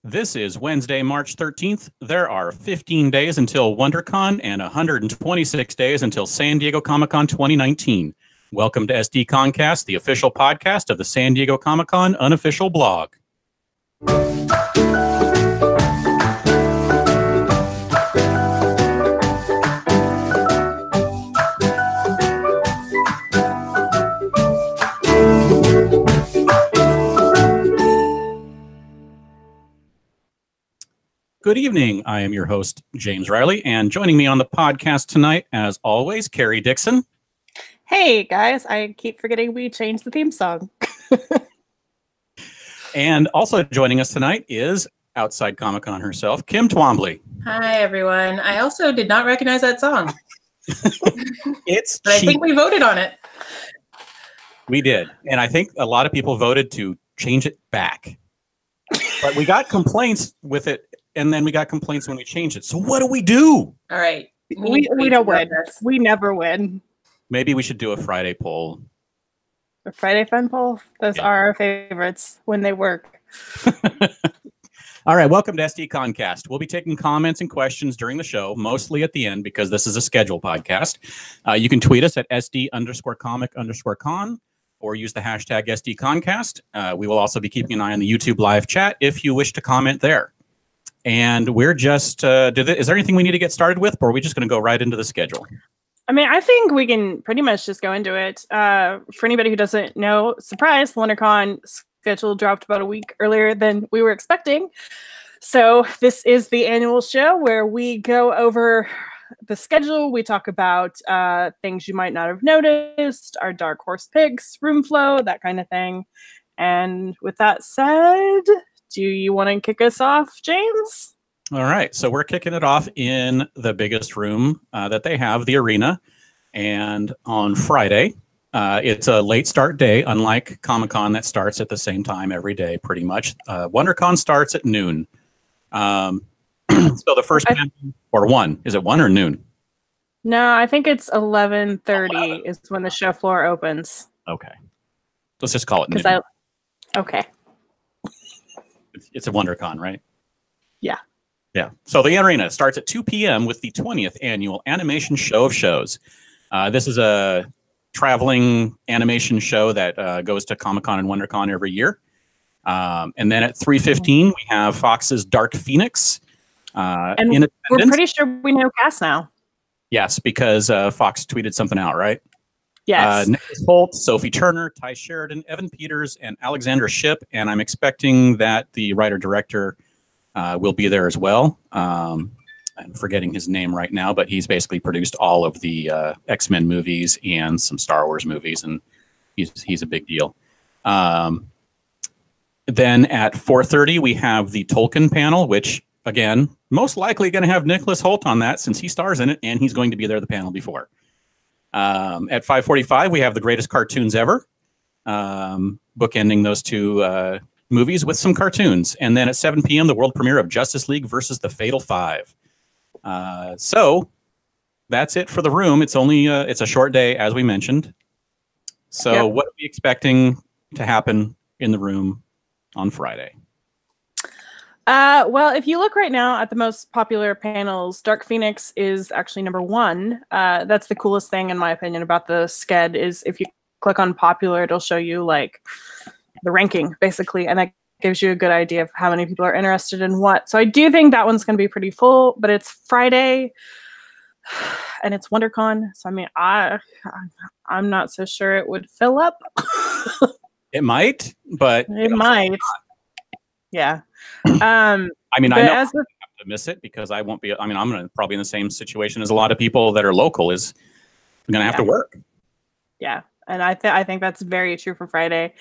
This is Wednesday, March 13th. There are 15 days until WonderCon and 126 days until San Diego Comic-Con 2019. Welcome to SDConCast, the official podcast of the San Diego Comic-Con unofficial blog. Good evening. I am your host, James Riley, and joining me on the podcast tonight, as always, Carrie Dixon. Hey, guys. I keep forgetting we changed the theme song. And also joining us tonight is outside Comic-Con herself, Kim Twombly. Hi, everyone. I also did not recognize that song. But I think we voted on it. We did. And I think a lot of people voted to change it back. But we got complaints with it. And then we got complaints when we changed it. So what do we do? All right. We don't win. We never win. Maybe we should do a Friday poll. A Friday fun poll? Those are our favorites when they work. All right. Welcome to SDConCast. We'll be taking comments and questions during the show, mostly at the end because this is a scheduled podcast. You can tweet us at SD_comic_con or use the hashtag SDConCast. We will also be keeping an eye on the YouTube live chat if you wish to comment there. And we're just, is there anything we need to get started with, or are we just going to go right into the schedule? I mean, I think we can pretty much just go into it. For anybody who doesn't know, surprise, the WonderCon schedule dropped about a week earlier than we were expecting. So this is the annual show where we go over the schedule. We talk about things you might not have noticed, our dark horse picks, room flow, that kind of thing. And with that said, do you want to kick us off, James? All right. So we're kicking it off in the biggest room that they have, the arena. And on Friday, it's a late start day, unlike Comic-Con that starts at the same time every day, pretty much. WonderCon starts at noon. So the first panel, or 1. Is it 1 or noon? No, I think it's 11:30 is when the show floor opens. Okay. Let's just call it noon. Okay. It's a WonderCon, right? Yeah. Yeah. So the arena starts at 2 p.m. with the 20th annual animation show of shows. This is a traveling animation show that goes to Comic-Con and WonderCon every year. And then at 3:15, we have Fox's Dark Phoenix. And we're pretty sure we know cast now. Yes, because Fox tweeted something out, right? Yes. Nicholas Hoult, Sophie Turner, Ty Sheridan, Evan Peters, and Alexandra Shipp. And I'm expecting that the writer-director will be there as well. I'm forgetting his name right now, but he's basically produced all of the X-Men movies and some Star Wars movies, and he's a big deal. Then at 4:30, we have the Tolkien panel, which, again, most likely going to have Nicholas Hoult on that since he stars in it, and he's going to be there the panel before. At 5:45, we have the greatest cartoons ever, bookending those two movies with some cartoons. And then at 7 p.m., the world premiere of Justice League versus the Fatal Five. So that's it for the room. It's only it's a short day, as we mentioned. So what are we expecting to happen in the room on Friday? Well, if you look right now at the most popular panels, Dark Phoenix is actually number 1. That's the coolest thing, in my opinion, about the sched is if you click on popular, it'll show you like the ranking, basically, and that gives you a good idea of how many people are interested in what. So I do think that one's going to be pretty full, but it's Friday, and it's WonderCon. So I mean, I'm not so sure it would fill up. It might, but it might. Yeah. I mean, I know I have to miss it because I won't be. I mean, I'm gonna probably in the same situation as a lot of people that are local. Is going to have to work. Yeah, and I think that's very true for Friday.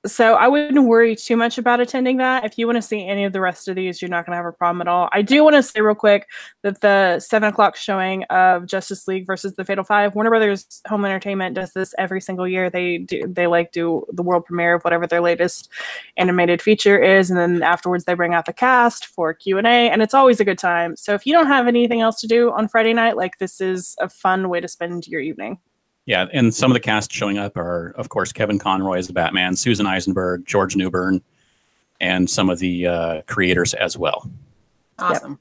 So I wouldn't worry too much about attending that. If you want to see any of the rest of these, you're not going to have a problem at all. I do want to say real quick that the 7 o'clock showing of Justice League versus the Fatal Five, Warner Brothers Home Entertainment does this every single year. They do the world premiere of whatever their latest animated feature is, and then afterwards they bring out the cast for Q&A, and it's always a good time. So if you don't have anything else to do on Friday night, like, this is a fun way to spend your evening. Yeah, and some of the cast showing up are, of course, Kevin Conroy as the Batman, Susan Eisenberg, George Newbern, and some of the creators as well. Awesome.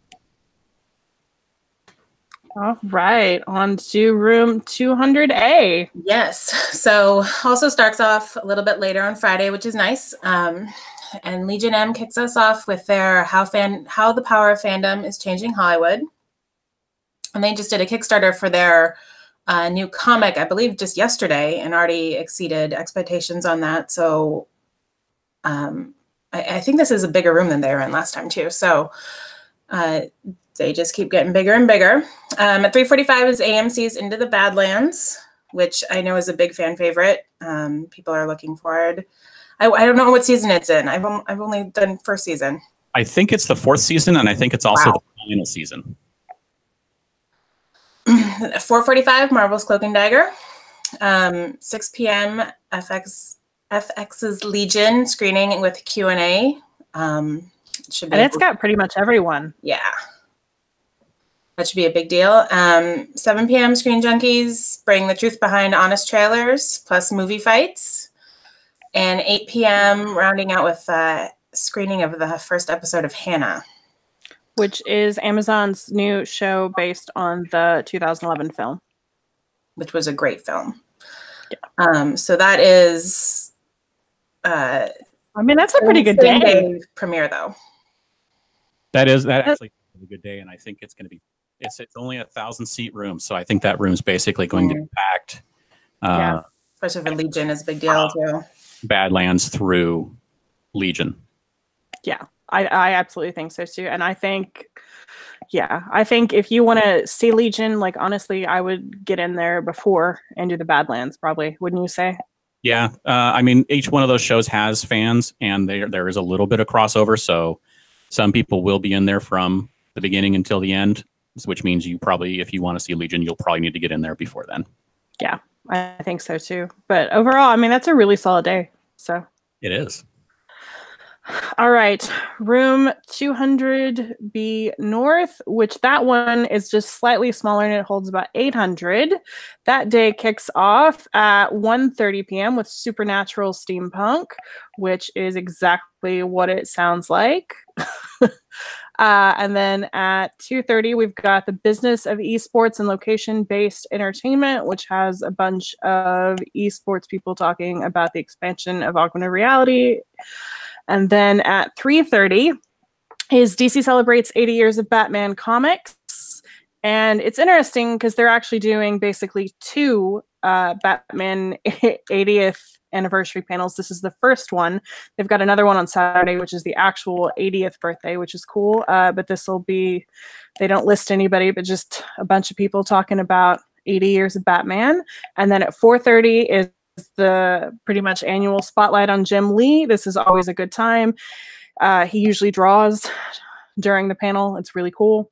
All right, on to room 200A. Yes. So also starts off a little bit later on Friday, which is nice. And Legion M kicks us off with their How the Power of Fandom is Changing Hollywood. And they just did a Kickstarter for their new comic, I believe, just yesterday, and already exceeded expectations on that. So I think this is a bigger room than they were in last time, too. So they just keep getting bigger and bigger. At 3:45 is AMC's Into the Badlands, which I know is a big fan favorite. People are looking forward. I don't know what season it's in. I've only done first season. I think it's the 4th season, and I think it's also the final season. 4:45, Marvel's Cloak and Dagger. 6 p.m., FX's Legion screening with Q&A. And it's got pretty much everyone. Yeah. That should be a big deal. 7 p.m. Screen Junkies bring the truth behind honest trailers plus movie fights. And 8 p.m. rounding out with a screening of the first episode of Hannah, which is Amazon's new show based on the 2011 film, which was a great film. Yeah. So that is. I mean, that's a pretty good day premiere, though. That actually is a good day, and I think it's going to be. It's only a 1,000-seat room, so I think that room's basically going to be packed. Yeah, especially for Legion is a big deal too. Badlands through Legion. Yeah, I absolutely think so too, and I think if you want to see Legion, like honestly, I would get in there before and do the Badlands, probably. Wouldn't you say? Yeah, I mean, each one of those shows has fans, and there is a little bit of crossover. So some people will be in there from the beginning until the end, which means you probably, if you want to see Legion, you'll probably need to get in there before then. Yeah, I think so too. But overall, I mean, that's a really solid day. So it is. All right, room 200B North, which that one is just slightly smaller and it holds about 800. That day kicks off at 1:30 p.m. with Supernatural Steampunk, which is exactly what it sounds like. And then at 2:30, we've got the Business of Esports and Location-Based Entertainment, which has a bunch of esports people talking about the expansion of augmented reality. And then at 3:30 is DC Celebrates 80 Years of Batman Comics. And it's interesting because they're actually doing basically two Batman 80th anniversary panels. This is the first one. They've got another one on Saturday, which is the actual 80th birthday, which is cool. But this will be, they don't list anybody, but just a bunch of people talking about 80 years of Batman. And then at 4:30 is the pretty much annual spotlight on Jim Lee. This is always a good time. He usually draws during the panel. It's really cool.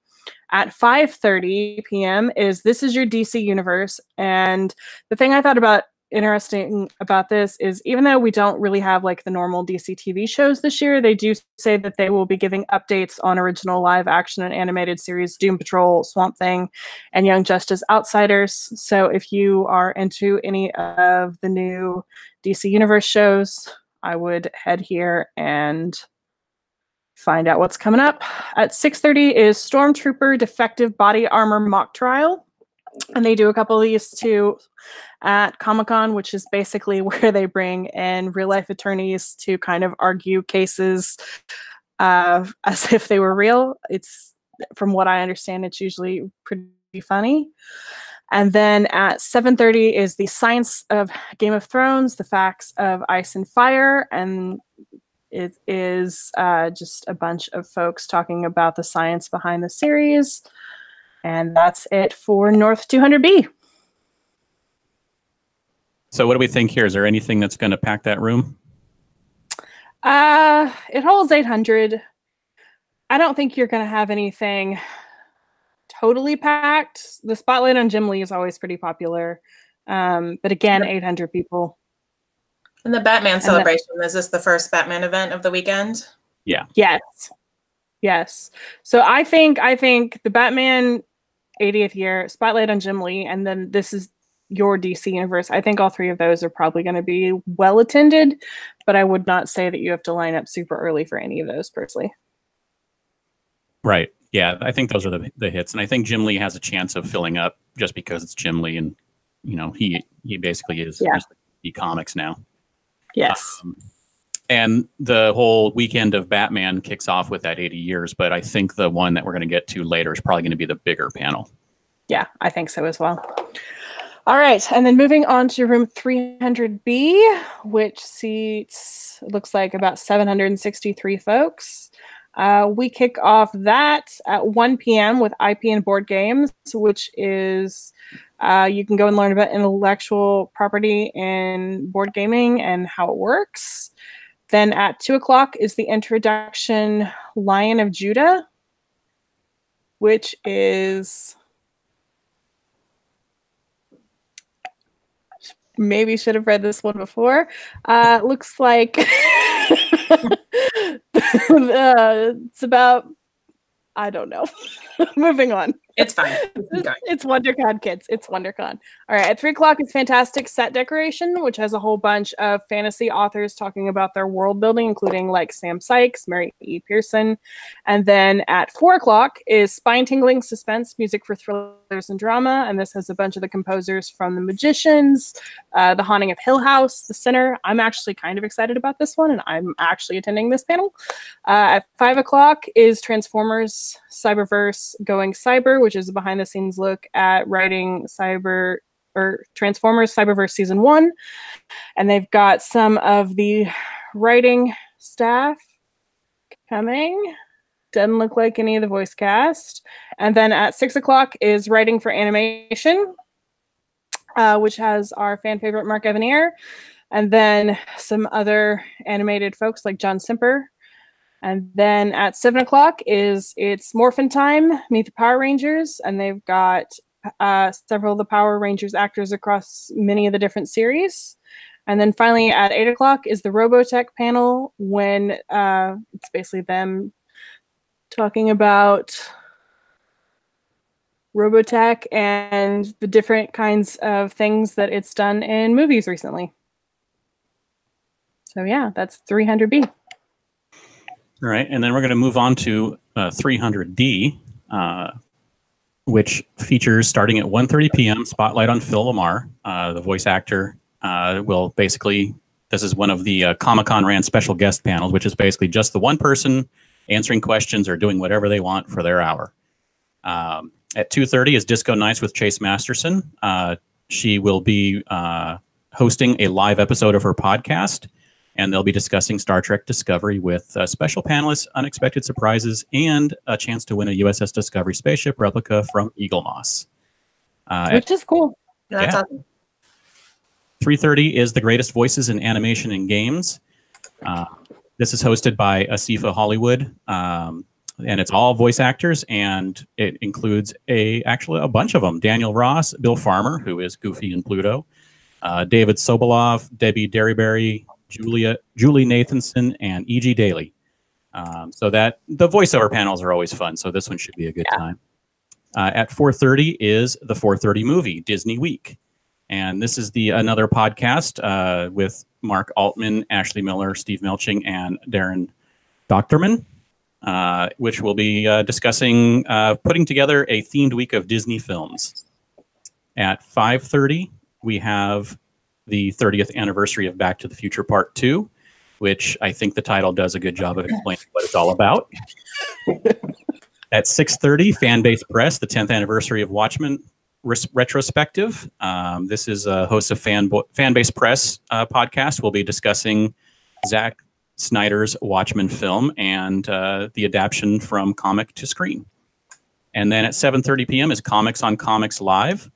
At 5:30 p.m. is This Is Your DC Universe. And the thing I thought about interesting about this is even though we don't really have like the normal DC TV shows this year, they do say that they will be giving updates on original live action and animated series Doom Patrol, Swamp Thing, and Young Justice Outsiders. So if you are into any of the new DC Universe shows, I would head here and find out what's coming up. At 6:30 is Stormtrooper Defective Body Armor Mock Trial. And they do a couple of these too at Comic-Con, which is basically where they bring in real-life attorneys to kind of argue cases as if they were real. It's, from what I understand, it's usually pretty funny. And then at 7:30 is the Science of Game of Thrones, the Facts of Ice and Fire, and it is just a bunch of folks talking about the science behind the series. And that's it for North 200B. So what do we think here? Is there anything that's going to pack that room? It holds 800. I don't think you're going to have anything totally packed. The spotlight on Jim Lee is always pretty popular. But again, 800 people. And the Batman celebration, is this the first Batman event of the weekend? Yeah. Yes. So I think the Batman 80th year, spotlight on Jim Lee, and then This Is Your DC Universe. I think all three of those are probably going to be well attended. but I would not say that you have to line up super early for any of those personally. Right. Yeah, I think those are the hits, and I think Jim Lee has a chance of filling up just because it's Jim Lee, and he basically is comics now. Yes. And the whole weekend of Batman kicks off with that 80 years, but I think the one that we're going to get to later is probably going to be the bigger panel. Yeah, I think so as well. All right, and then moving on to room 300B, which seats, looks like about 763 folks. We kick off that at 1 p.m. with IP and board games, which is you can go and learn about intellectual property in board gaming and how it works. Then at 2 o'clock is the introduction Lion of Judah, which is... maybe should have read this one before. Looks like it's about, I don't know. Moving on. It's fine. It's WonderCon, kids. It's WonderCon. All right. At 3 o'clock is Fantastic Set Decoration, which has a whole bunch of fantasy authors talking about their world building, including like Sam Sykes, Mary E. Pearson. And then at 4 o'clock is Spine-Tingling Suspense, Music for Thrillers and Drama. And this has a bunch of the composers from The Magicians, The Haunting of Hill House, The Sinner. I'm actually kind of excited about this one, and I'm actually attending this panel. At 5 o'clock is Transformers Cyberverse Going Cyber, which is a behind-the-scenes look at writing Transformers Cyberverse Season 1. And they've got some of the writing staff coming. Doesn't look like any of the voice cast. And then at 6 o'clock is Writing for Animation, which has our fan favorite Mark Evanier. And then some other animated folks like John Simper. And then at 7 o'clock it's Morphin Time, Meet the Power Rangers, and they've got several of the Power Rangers actors across many of the different series. And then finally at 8 o'clock is the Robotech panel, when it's basically them talking about Robotech and the different kinds of things that it's done in movies recently. So yeah, that's 300B. All right, and then we're going to move on to 300D, which features, starting at 1:30 p.m., Spotlight on Phil Lamar. The voice actor will basically, this is one of the Comic-Con ran special guest panels, which is basically just the one person answering questions or doing whatever they want for their hour. At 2:30 is Disco Nights with Chase Masterson. She will be hosting a live episode of her podcast, and they'll be discussing Star Trek Discovery with special panelists, unexpected surprises, and a chance to win a USS Discovery spaceship replica from Eagle Moss. Which is cool. That's awesome. 3:30 is The Greatest Voices in Animation and Games. This is hosted by Asifa Hollywood, and it's all voice actors, and it includes actually a bunch of them. Daniel Ross, Bill Farmer, who is Goofy and Pluto, David Sobolov, Debbie Derryberry, Julie Nathanson, and E.G. Daly. So that the voiceover panels are always fun, so this one should be a good time. At 4:30 is the 4:30 movie, Disney Week. And this is another podcast with Mark Altman, Ashley Miller, Steve Melching, and Darren Doctorman, which will be discussing putting together a themed week of Disney films. At 5:30, we have the 30th anniversary of Back to the Future Part 2, which I think the title does a good job of explaining what it's all about. At 6:30, Fanbase Press, the 10th anniversary of Watchmen retrospective. This is a host of Fanbase Press podcast. We'll be discussing Zack Snyder's Watchmen film and the adaptation from comic to screen. And then at 7:30 p.m. is Comics on Comics Live.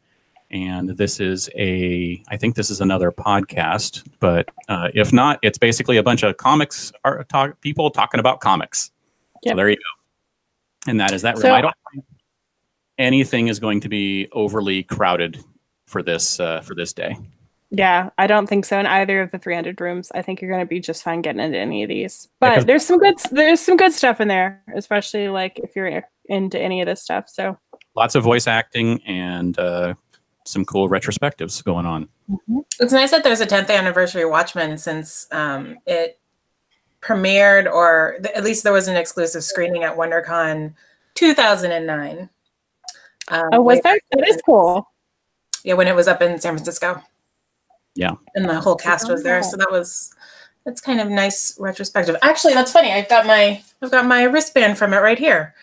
And this is I think this is another podcast, but if not, it's basically a bunch of people talking about comics. Yep. So there you go. And that is that room. I don't think anything is going to be overly crowded for this day. Yeah, I don't think so in either of the 300 rooms. I think you're going to be just fine getting into any of these. But there's some good stuff in there, especially like if you're into any of this stuff. So lots of voice acting and some cool retrospectives going on. It's nice that there's a 10th anniversary Watchmen since it premiered, or at least there was an exclusive screening at WonderCon 2009. Oh, was that? That is cool. Yeah, when it was up in San Francisco. Yeah. And the whole cast was there. So that's kind of nice retrospective. Actually, that's funny. I've got my wristband from it right here.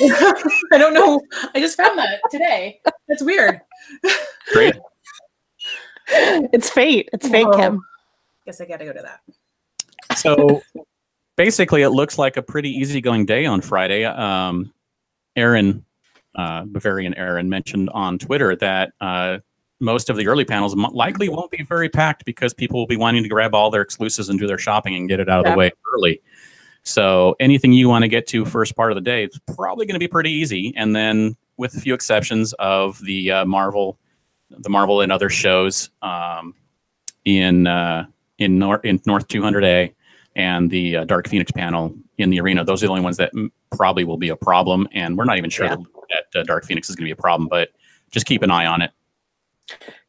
I don't know. I just found that today. That's weird. Great. It's fate. It's fate, Kim. Guess I got to go to that. So basically, it looks like a pretty easygoing day on Friday. Aaron, Bavarian Aaron, mentioned on Twitter that most of the early panels likely won't be very packed because people will be wanting to grab all their exclusives and do their shopping and get it out of the way early. So anything you want to get to first part of the day, it's probably going to be pretty easy. And then with a few exceptions of the Marvel and other shows in North 200A and the Dark Phoenix panel in the arena, those are the only ones that probably will be a problem. And we're not even sure that Dark Phoenix is going to be a problem, but just keep an eye on it.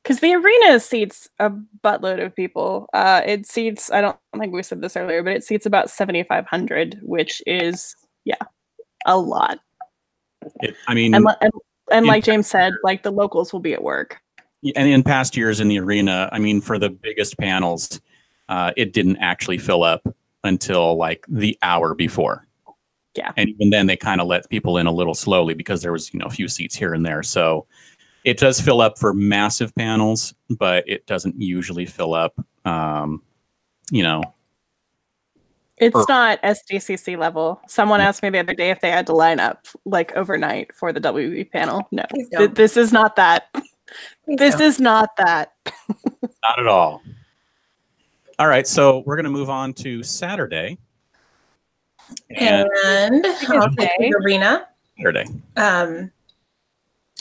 Because the arena seats a buttload of people. It seats, I don't think we said this earlier, but it seats about 7,500, which is, a lot. And like James said, like the locals will be at work. And in past years in the arena, I mean, for the biggest panels, it didn't actually fill up until like the hour before. Yeah. And even then they kind of let people in a little slowly because there was, a few seats here and there. So it does fill up for massive panels, but it doesn't usually fill up, It's not SDCC level. Someone asked me the other day if they had to line up like overnight for the WB panel. No, this is not that. This is not that. Not at all. All right, so we're going to move on to Saturday. And I'll take the arena. Saturday.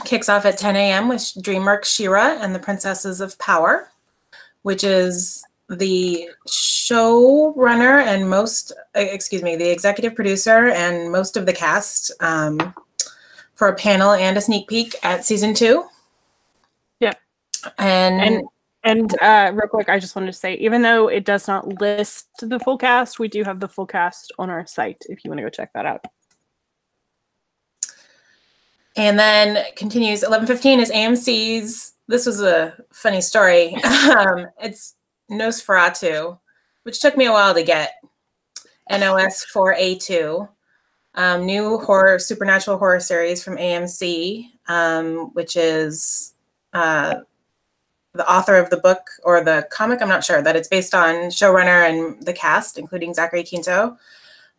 Kicks off at 10 a.m. with DreamWorks She-Ra and the Princesses of Power, which is the showrunner and the executive producer and most of the cast for a panel and a sneak peek at season 2. Yeah. And real quick, I just wanted to say, even though it does not list the full cast, we do have the full cast on our site if you want to go check that out. And then continues 11:15 is AMC's. This was a funny story. It's Nosferatu, which took me a while to get. NOS4A2, new supernatural horror series from AMC, which is the author of the book or the comic. I'm not sure that it's based on showrunner and the cast, including Zachary Quinto.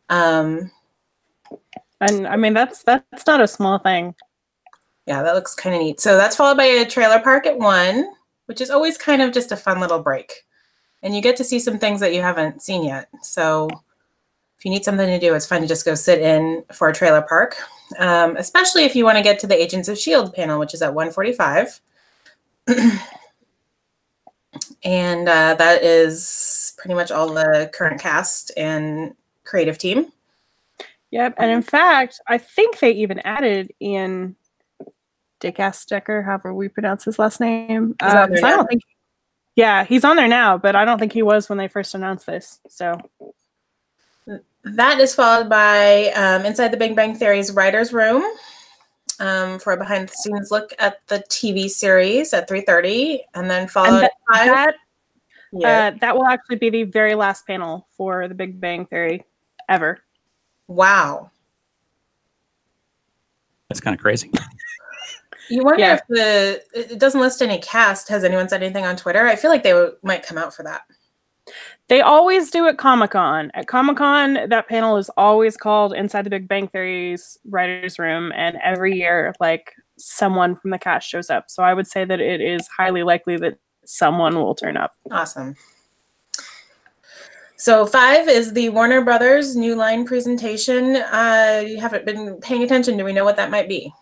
And I mean, that's not a small thing. Yeah, that looks kind of neat. So that's followed by a trailer park at 1, which is always kind of just a fun little break. And you get to see some things that you haven't seen yet. So if you need something to do, it's fun to just go sit in for a trailer park, especially if you want to get to the Agents of S.H.I.E.L.D. panel, which is at 1:45. And that is pretty much all the current cast and creative team. Yep. And in fact, I think they even added in Dick Astecker, however we pronounce his last name. He's on there now, but I don't think he was when they first announced this. So that is followed by Inside the Big Bang Theory's Writer's Room for a behind-the-scenes look at the TV series at 3:30, and then followed at 5. That will actually be the very last panel for the Big Bang Theory ever. Wow. That's kind of crazy. You wonder if it doesn't list any cast. Has anyone said anything on Twitter? I feel like they might come out for that. They always do at Comic-Con. At Comic-Con, that panel is always called Inside the Big Bang Theory's Writer's Room, and every year, like, someone from the cast shows up. So I would say that it is highly likely that someone will turn up. Awesome. So 5 is the Warner Brothers New Line presentation. You haven't been paying attention. Do we know what that might be,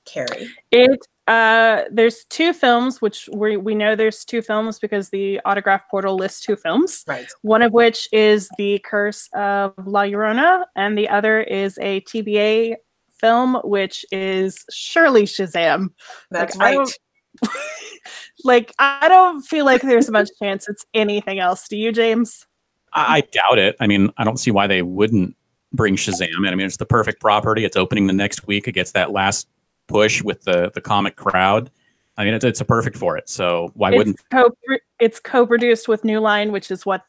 Carrie? There's 2 films, which we know there's 2 films because the Autograph Portal lists 2 films. Right. One of which is The Curse of La Llorona, and the other is a TBA film, which is surely Shazam. That's right. Like, I don't feel like there's much chance it's anything else. Do you, James? I doubt it. I mean, I don't see why they wouldn't bring Shazam in. I mean, it's the perfect property. It's opening the next week. It gets that last push with the comic crowd. I mean, it's a perfect for it. So why wouldn't? It's co-produced with New Line, which is what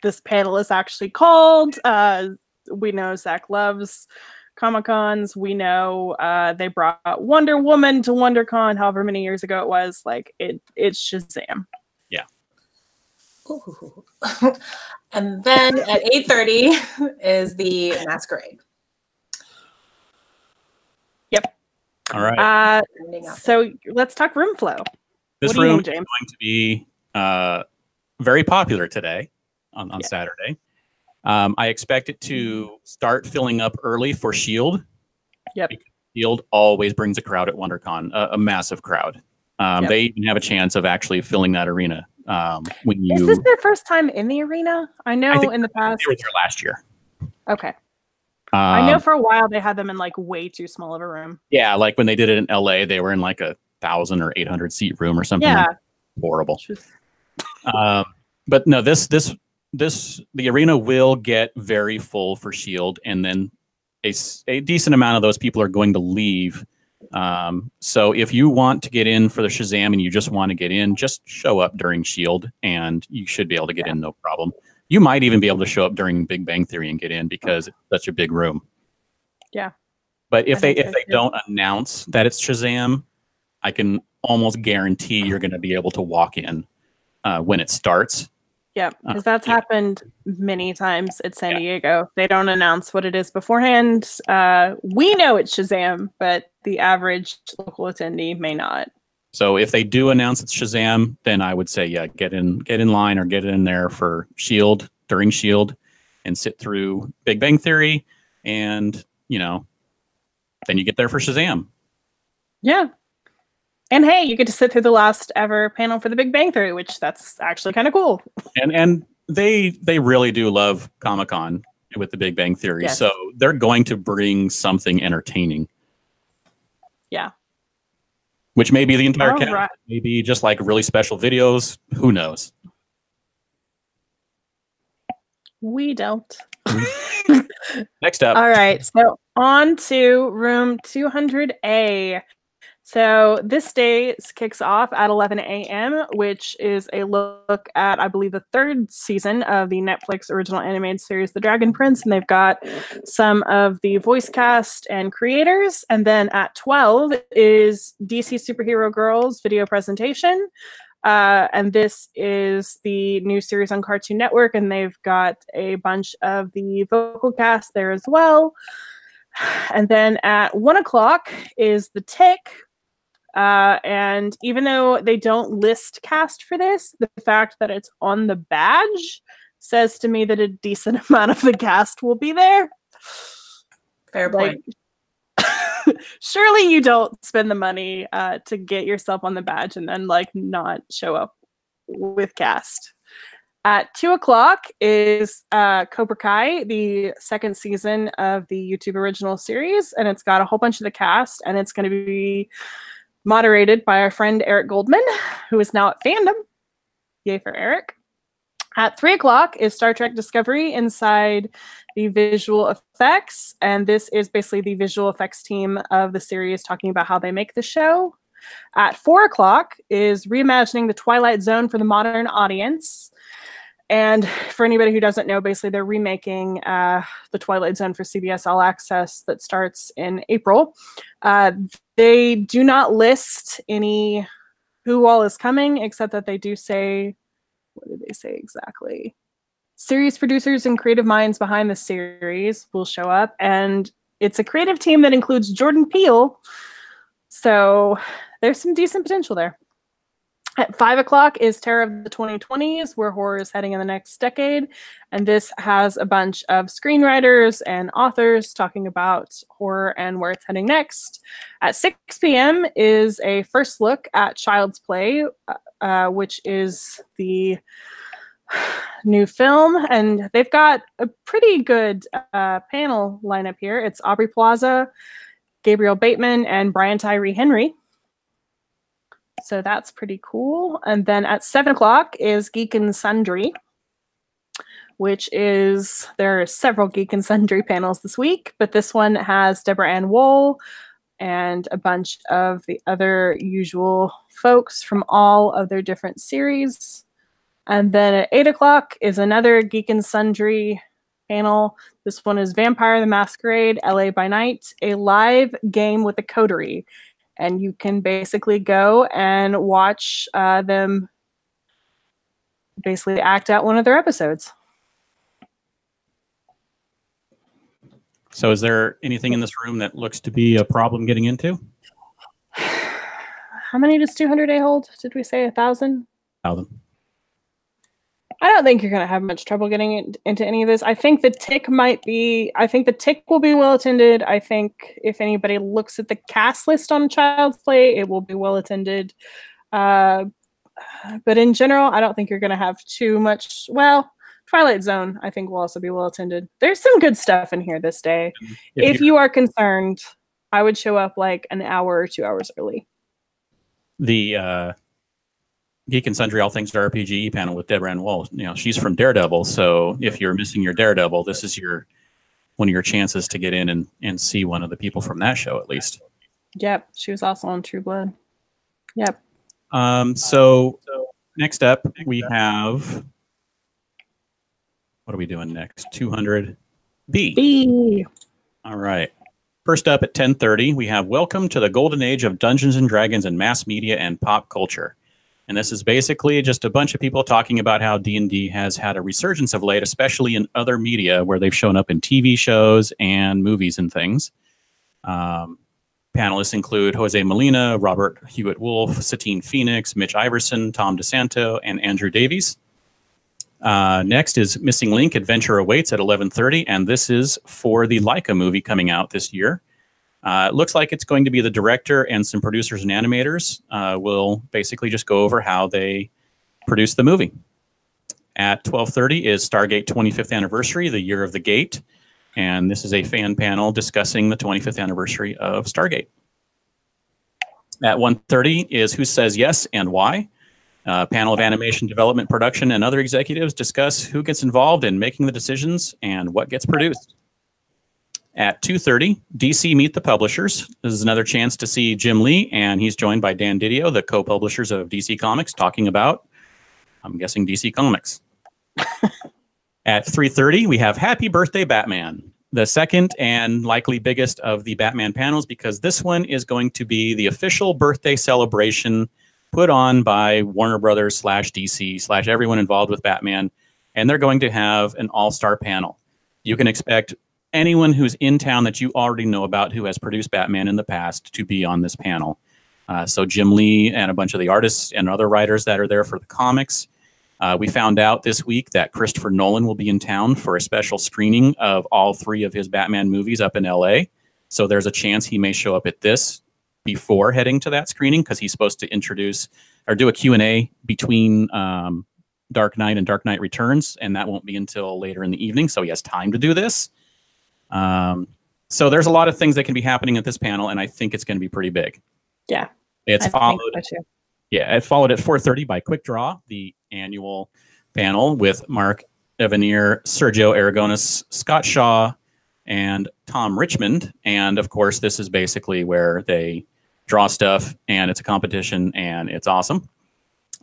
this panel is actually called. We know Zach loves Comic-Cons. We know they brought Wonder Woman to WonderCon however many years ago it was. Like, it's Shazam. Yeah. Ooh. And then at 8:30 is the masquerade. Yep. All right. So let's talk room flow. This what do you room think, James? is going to be very popular today on Saturday. I expect it to start filling up early for S.H.I.E.L.D. Yep. S.H.I.E.L.D. always brings a crowd at WonderCon, a massive crowd. They even have a chance of actually filling that arena. Is this their first time in the arena? I know in the past they were there last year. Okay. I know for a while they had them in like way too small of a room. Yeah, like when they did it in LA, they were in like 1,000 or 800 seat room or something. Yeah. Like horrible. But no, the arena will get very full for S.H.I.E.L.D. and then a decent amount of those people are going to leave. So if you want to get in for the Shazam and you just want to get in, just show up during S.H.I.E.L.D. and you should be able to get in no problem. You might even be able to show up during Big Bang Theory and get in because it's such a big room. Yeah. But if they don't announce that it's Shazam, I can almost guarantee you're going to be able to walk in when it starts. Yeah, because that's happened many times at San Diego. They don't announce what it is beforehand. We know it's Shazam, but the average local attendee may not. So if they do announce it's Shazam, then I would say, yeah, get in line or get in there for S.H.I.E.L.D. during S.H.I.E.L.D. and sit through Big Bang Theory, and then you get there for Shazam. Yeah. And hey, you get to sit through the last ever panel for the Big Bang Theory, which that's actually kind of cool. And they really do love Comic-Con with the Big Bang Theory. Yes. So they're going to bring something entertaining. Yeah. Which may be the entire cast. Right. Maybe just like really special videos. Who knows? We don't. Next up. All right. So on to room 200A. So this day kicks off at 11 a.m., which is a look at, I believe, the third season of the Netflix original animated series, The Dragon Prince. And they've got some of the voice cast and creators. And then at 12 is DC Superhero Girls video presentation. And this is the new series on Cartoon Network. And they've got a bunch of the vocal cast there as well. And then at 1 o'clock is The Tick. And even though they don't list cast for this, the fact that it's on the badge says to me that a decent amount of the cast will be there. Fair point. Surely you don't spend the money to get yourself on the badge and then not show up with cast. At 2 o'clock is Cobra Kai, the second season of the YouTube original series, and it's got a whole bunch of the cast, and it's going to be moderated by our friend Eric Goldman, who is now at Fandom. Yay for Eric. At 3 o'clock is Star Trek Discovery inside the visual effects. And this is basically the visual effects team of the series talking about how they make the show. At 4 o'clock is reimagining the Twilight Zone for the modern audience. And for anybody who doesn't know, basically they're remaking the Twilight Zone for CBS All Access that starts in April. They do not list any who all is coming, except that they do say, what did they say exactly? Series producers and creative minds behind the series will show up, and it's a creative team that includes Jordan Peele. So there's some decent potential there. At 5 o'clock is Terror of the 2020s, where horror is heading in the next decade. And this has a bunch of screenwriters and authors talking about horror and where it's heading next. At 6 p.m. is a first look at Child's Play, which is the new film. And they've got a pretty good panel lineup here. It's Aubrey Plaza, Gabriel Bateman, and Brian Tyree Henry. So that's pretty cool. And then at 7 o'clock is Geek and Sundry, which is, there are several Geek and Sundry panels this week, but this one has Deborah Ann Wool and a bunch of the other usual folks from all of their different series. And then at 8 o'clock is another Geek and Sundry panel. This one is Vampire the Masquerade, LA by Night, a live game with a coterie. And you can basically go and watch them basically act out one of their episodes. So is there anything in this room that looks to be a problem getting into? How many does 200A hold? Did we say 1,000? 1,000. I don't think you're going to have much trouble getting into any of this. I think the Tick will be well attended. I think if anybody looks at the cast list on Child's Play, it will be well attended. But in general, I don't think you're going to have too much. Well, Twilight Zone, I think, will also be well attended. There's some good stuff in here this day. If you are concerned, I would show up like an hour or 2 hours early. The Geek and Sundry All Things RPG panel with Deborah Ann Wool, she's from Daredevil. So if you're missing your Daredevil, this is one of your chances to get in and see one of the people from that show at least. Yep, she was also on True Blood. Yep. So next up we have, what are we doing next? 200B. B. All right. First up at 10:30, we have Welcome to the Golden Age of Dungeons and Dragons in Mass Media and Pop Culture. And this is basically just a bunch of people talking about how D&D has had a resurgence of late, especially in other media where they've shown up in TV shows and movies and things. Panelists include Jose Molina, Robert Hewitt-Wolf, Satine Phoenix, Mitch Iverson, Tom DeSanto, and Andrew Davies. Next is Missing Link, Adventure Awaits at 11:30, and this is for the Laika movie coming out this year. It looks like it's going to be the director and some producers and animators will basically just go over how they produced the movie. At 12:30 is Stargate 25th Anniversary, the Year of the Gate. And this is a fan panel discussing the 25th anniversary of Stargate. At 1:30 is Who Says Yes and Why. Panel of animation development, production, and other executives discuss who gets involved in making the decisions and what gets produced. At 2:30, DC Meet the Publishers. This is another chance to see Jim Lee, and he's joined by Dan Didio, the co-publishers of DC Comics, talking about, I'm guessing, DC Comics. At 3:30, we have Happy Birthday Batman, the second and likely biggest of the Batman panels, because this one is going to be the official birthday celebration put on by Warner Brothers / DC / everyone involved with Batman, and they're going to have an all-star panel. You can expect anyone who's in town that you already know about who has produced Batman in the past to be on this panel. So Jim Lee and a bunch of the artists and other writers that are there for the comics. We found out this week that Christopher Nolan will be in town for a special screening of all 3 of his Batman movies up in LA. So there's a chance he may show up at this before heading to that screening, because he's supposed to introduce or do a Q&A between Dark Knight and Dark Knight Returns, and that won't be until later in the evening, so he has time to do this. So there's a lot of things that can be happening at this panel, and I think it's going to be pretty big. Yeah. It's followed. Yeah, it followed at 4:30 by Quick Draw, the annual panel with Mark Evanier, Sergio Aragonis, Scott Shaw, and Tom Richmond. And of course, this is basically where they draw stuff, and it's a competition, and it's awesome.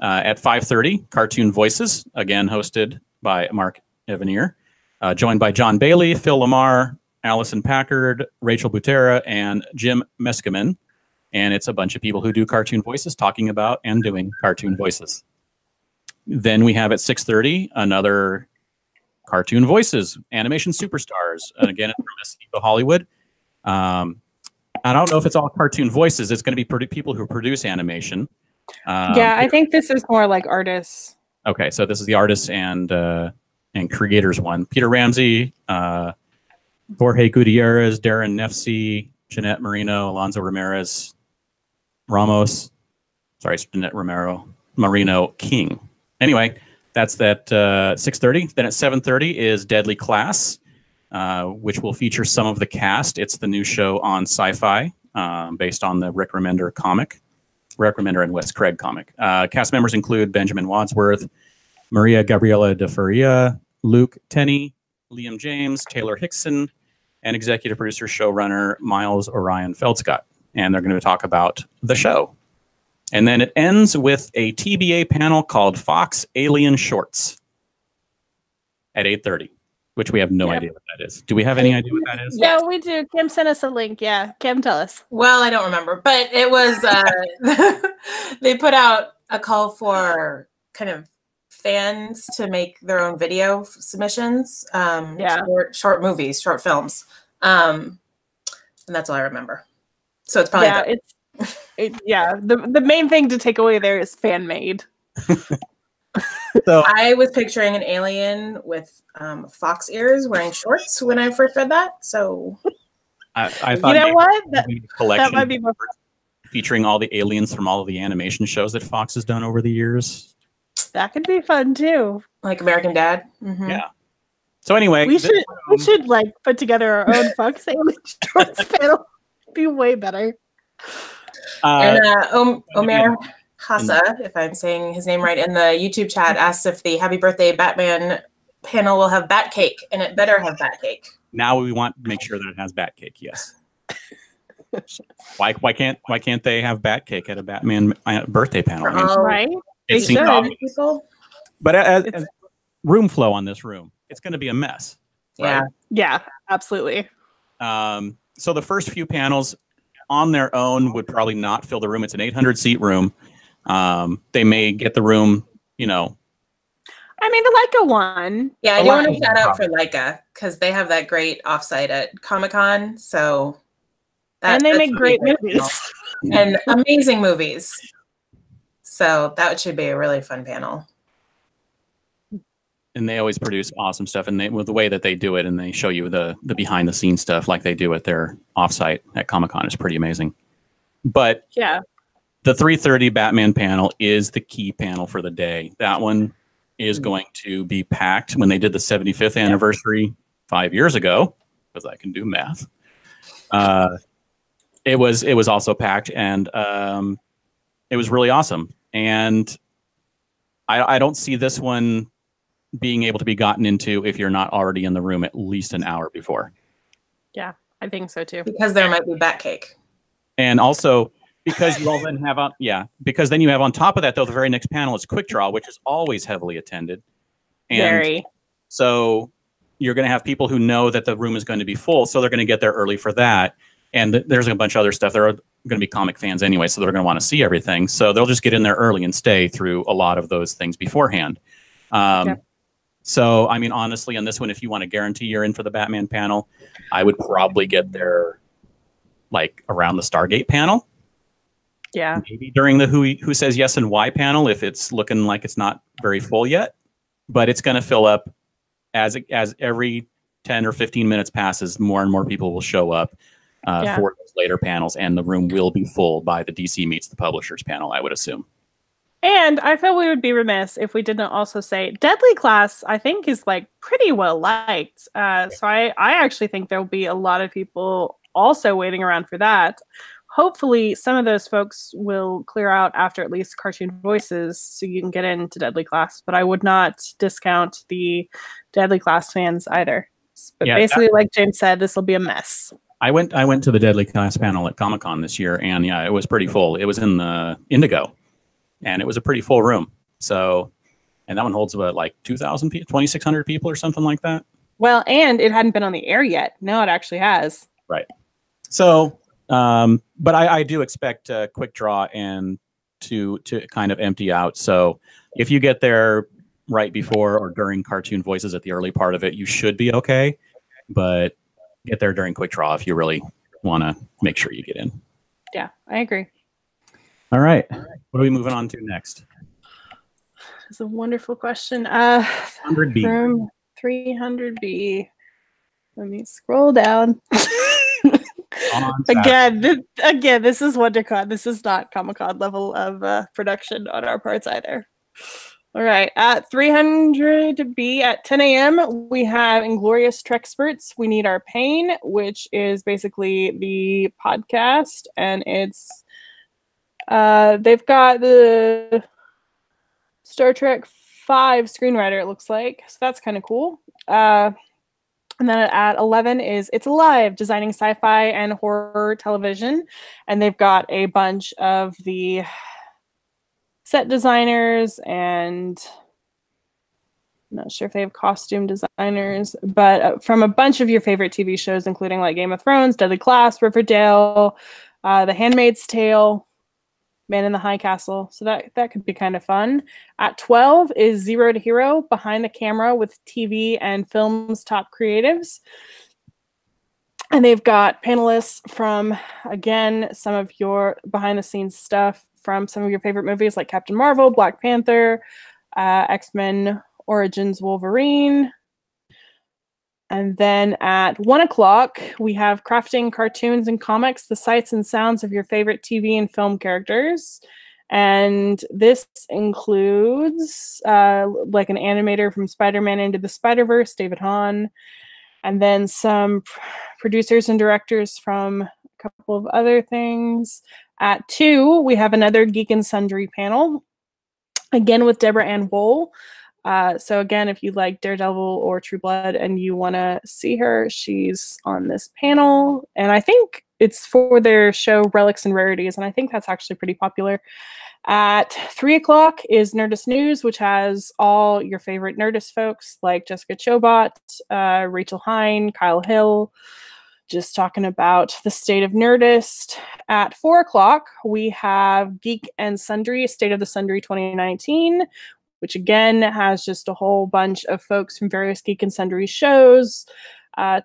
At 5:30, Cartoon Voices, again hosted by Mark Evanier, joined by John Bailey, Phil Lamar, Allison Packard, Rachel Butera, and Jim Meskimen. And it's a bunch of people who do cartoon voices talking about and doing cartoon voices. Then we have at 6:30 another Cartoon Voices, Animation Superstars. And again, it's from SDCO Hollywood. I don't know if it's all cartoon voices. It's going to be people who produce animation. Yeah, I think this is more like artists. Okay, so this is the artists and creators one. Peter Ramsey, Jorge Gutierrez, Darren Nefsey, Jeanette Marino, Alonso Ramirez, Jeanette Marino King. Anyway, that's that 6:30. Then at 7:30 is Deadly Class, which will feature some of the cast. It's the new show on Sci-Fi based on the Rick Remender comic. Remender and Wes Craig comic. Cast members include Benjamin Wadsworth, Maria Gabriela de Faria, Luke Tenney, Liam James, Taylor Hickson, and executive producer showrunner Miles Orion Feldscott. And they're going to talk about the show. And then it ends with a TBA panel called Fox Alien Shorts at 8:30, which we have no idea what that is. Do we have any idea what that is? Yeah, we do. Kim sent us a link. Yeah, Kim, tell us. Well, I don't remember, but it was, they put out a call for kind of fans to make their own video submissions, short movies, short films. And that's all I remember. So it's probably the main thing to take away there is fan made. So I was picturing an alien with fox ears wearing shorts when I first read that. So I thought, you know what? That might be more featuring all the aliens from all of the animation shows that Fox has done over the years. That could be fun too. Like American Dad. Mm-hmm. Yeah. So anyway, we should like put together our own Fox Alien Shorts panel. It'd be way better. And Omer Hassa, if I'm saying his name right, in the YouTube chat asked if the Happy Birthday Batman panel will have bat cake, and it better have bat cake. Now we want to make sure that it has bat cake. Yes. Why can't they have bat cake at a Batman birthday panel? I mean, right? It seems obvious. But as room flow on this room, it's going to be a mess. Right? Yeah, absolutely. So the first few panels on their own would probably not fill the room. It's an 800-seat room. They may get the room, I mean, the Leica one. Yeah, I do want to shout out for Leica because they have that great offsite at Comic-Con. So and they make great movies and amazing movies. So that should be a really fun panel. And they always produce awesome stuff, and with the way that they do it, and they show you the behind the scenes stuff like they do at their offsite at Comic-Con is pretty amazing. But yeah, the 3:30 Batman panel is the key panel for the day. That one is going to be packed. When they did the 75th anniversary 5 years ago, because I can do math, it was also packed, and it was really awesome. And I don't see this one being able to be gotten into if you're not already in the room at least an hour before. Yeah, I think so too. Because there might be bat cake. And also because you all then have because then you have on top of that, though, the very next panel is Quick Draw, which is always heavily attended. And so you're going to have people who know that the room is going to be full, so they're going to get there early for that. And there's a bunch of other stuff. There are going to be comic fans anyway, so they're going to want to see everything. So they'll just get in there early and stay through a lot of those things beforehand. So, I mean, honestly, on this one, if you want to guarantee you're in for the Batman panel, I would probably get there like around the Stargate panel. Yeah. Maybe during the Who Says Yes and Why panel, if it's looking like it's not very full yet. But it's going to fill up as every 10 or 15 minutes passes, more and more people will show up for those later panels, and the room will be full by the DC Meets the Publishers panel, I would assume. And I feel we would be remiss if we didn't also say Deadly Class, I think, is like pretty well liked. So I actually think there'll be a lot of people also waiting around for that. Hopefully some of those folks will clear out after at least Cartoon Voices so you can get into Deadly Class. But I would not discount the Deadly Class fans either. But basically, like James said, this will be a mess. I went to the Deadly Class panel at Comic-Con this year, and yeah, it was pretty full. It was in the Indigo. And it was a pretty full room. So, and that one holds about like 2,000 people, 2,600 people or something like that. Well, and it hadn't been on the air yet. Now it actually has. Right. So, but I do expect Quick Draw and to kind of empty out. So if you get there right before or during Cartoon Voices at the early part of it, you should be okay. But get there during Quick Draw if you really want to make sure you get in. Yeah, I agree. All right. What are we moving on to next? It's a wonderful question. 100B. From 300B. Let me scroll down. Again, this is WonderCon. This is not Comic-Con level of production on our parts either. All right. At 300B at 10 a.m., we have Inglorious Trexperts. We Need Our Pain, which is basically the podcast, and it's They've got the Star Trek 5 screenwriter, it looks like. So that's kind of cool. And then at 11 is It's Alive, designing sci-fi and horror television. And they've got a bunch of the set designers, and I'm not sure if they have costume designers, but from a bunch of your favorite TV shows, including like Game of Thrones, Deadly Class, Riverdale, The Handmaid's Tale, Man in the High Castle. So that could be kind of fun. At 12 is Zero to Hero, behind the camera with TV and film's top creatives. And they've got panelists from, again, some of your behind the scenes stuff from some of your favorite movies like Captain Marvel, Black Panther, X-Men Origins Wolverine. And then at 1 o'clock, we have crafting cartoons and comics, the sights and sounds of your favorite TV and film characters. And this includes like an animator from Spider-Man Into the Spider-Verse, David Hahn, and then some producers and directors from a couple of other things. At 2, we have another Geek and Sundry panel, again with Deborah Ann Wool. So again, if you like Daredevil or True Blood and you want to see her, she's on this panel. And I think it's for their show Relics and Rarities, and I think that's actually pretty popular. At 3 o'clock is Nerdist News, which has all your favorite Nerdist folks like Jessica Chobot, Rachel Hine, Kyle Hill, just talking about the state of Nerdist. At 4 o'clock, we have Geek and Sundry, State of the Sundry 2019, which again has just a whole bunch of folks from various Geek and Sundry shows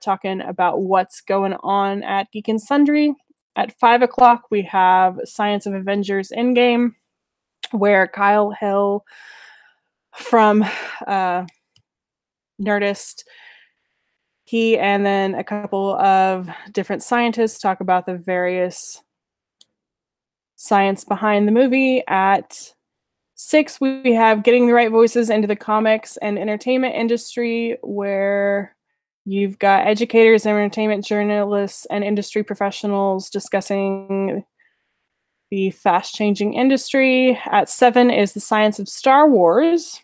talking about what's going on at Geek and Sundry. At 5 o'clock, we have Science of Avengers Endgame, where Kyle Hill from Nerdist, he and then a couple of different scientists talk about the various science behind the movie. At 6, we have Getting the Right Voices into the Comics and Entertainment Industry, where you've got educators, entertainment journalists, and industry professionals discussing the fast-changing industry. At 7 is The Science of Star Wars,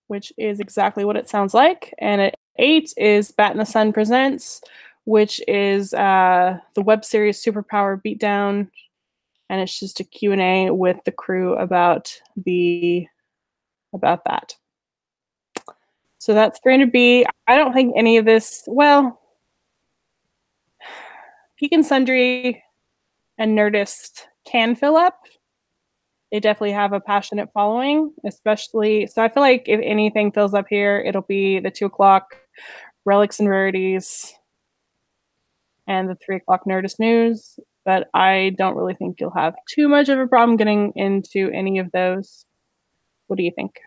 which is exactly what it sounds like. And at 8 is Bat in the Sun Presents, which is the web series Superpower Beatdown. And it's just a Q&A with the crew about that. So that's going to be, I don't think any of this, well, Geek and Sundry and Nerdist can fill up. They definitely have a passionate following, especially, so I feel like if anything fills up here, it'll be the 2 o'clock Relics and Rarities and the 3 o'clock Nerdist News. But I don't really think you'll have too much of a problem getting into any of those. What do you think?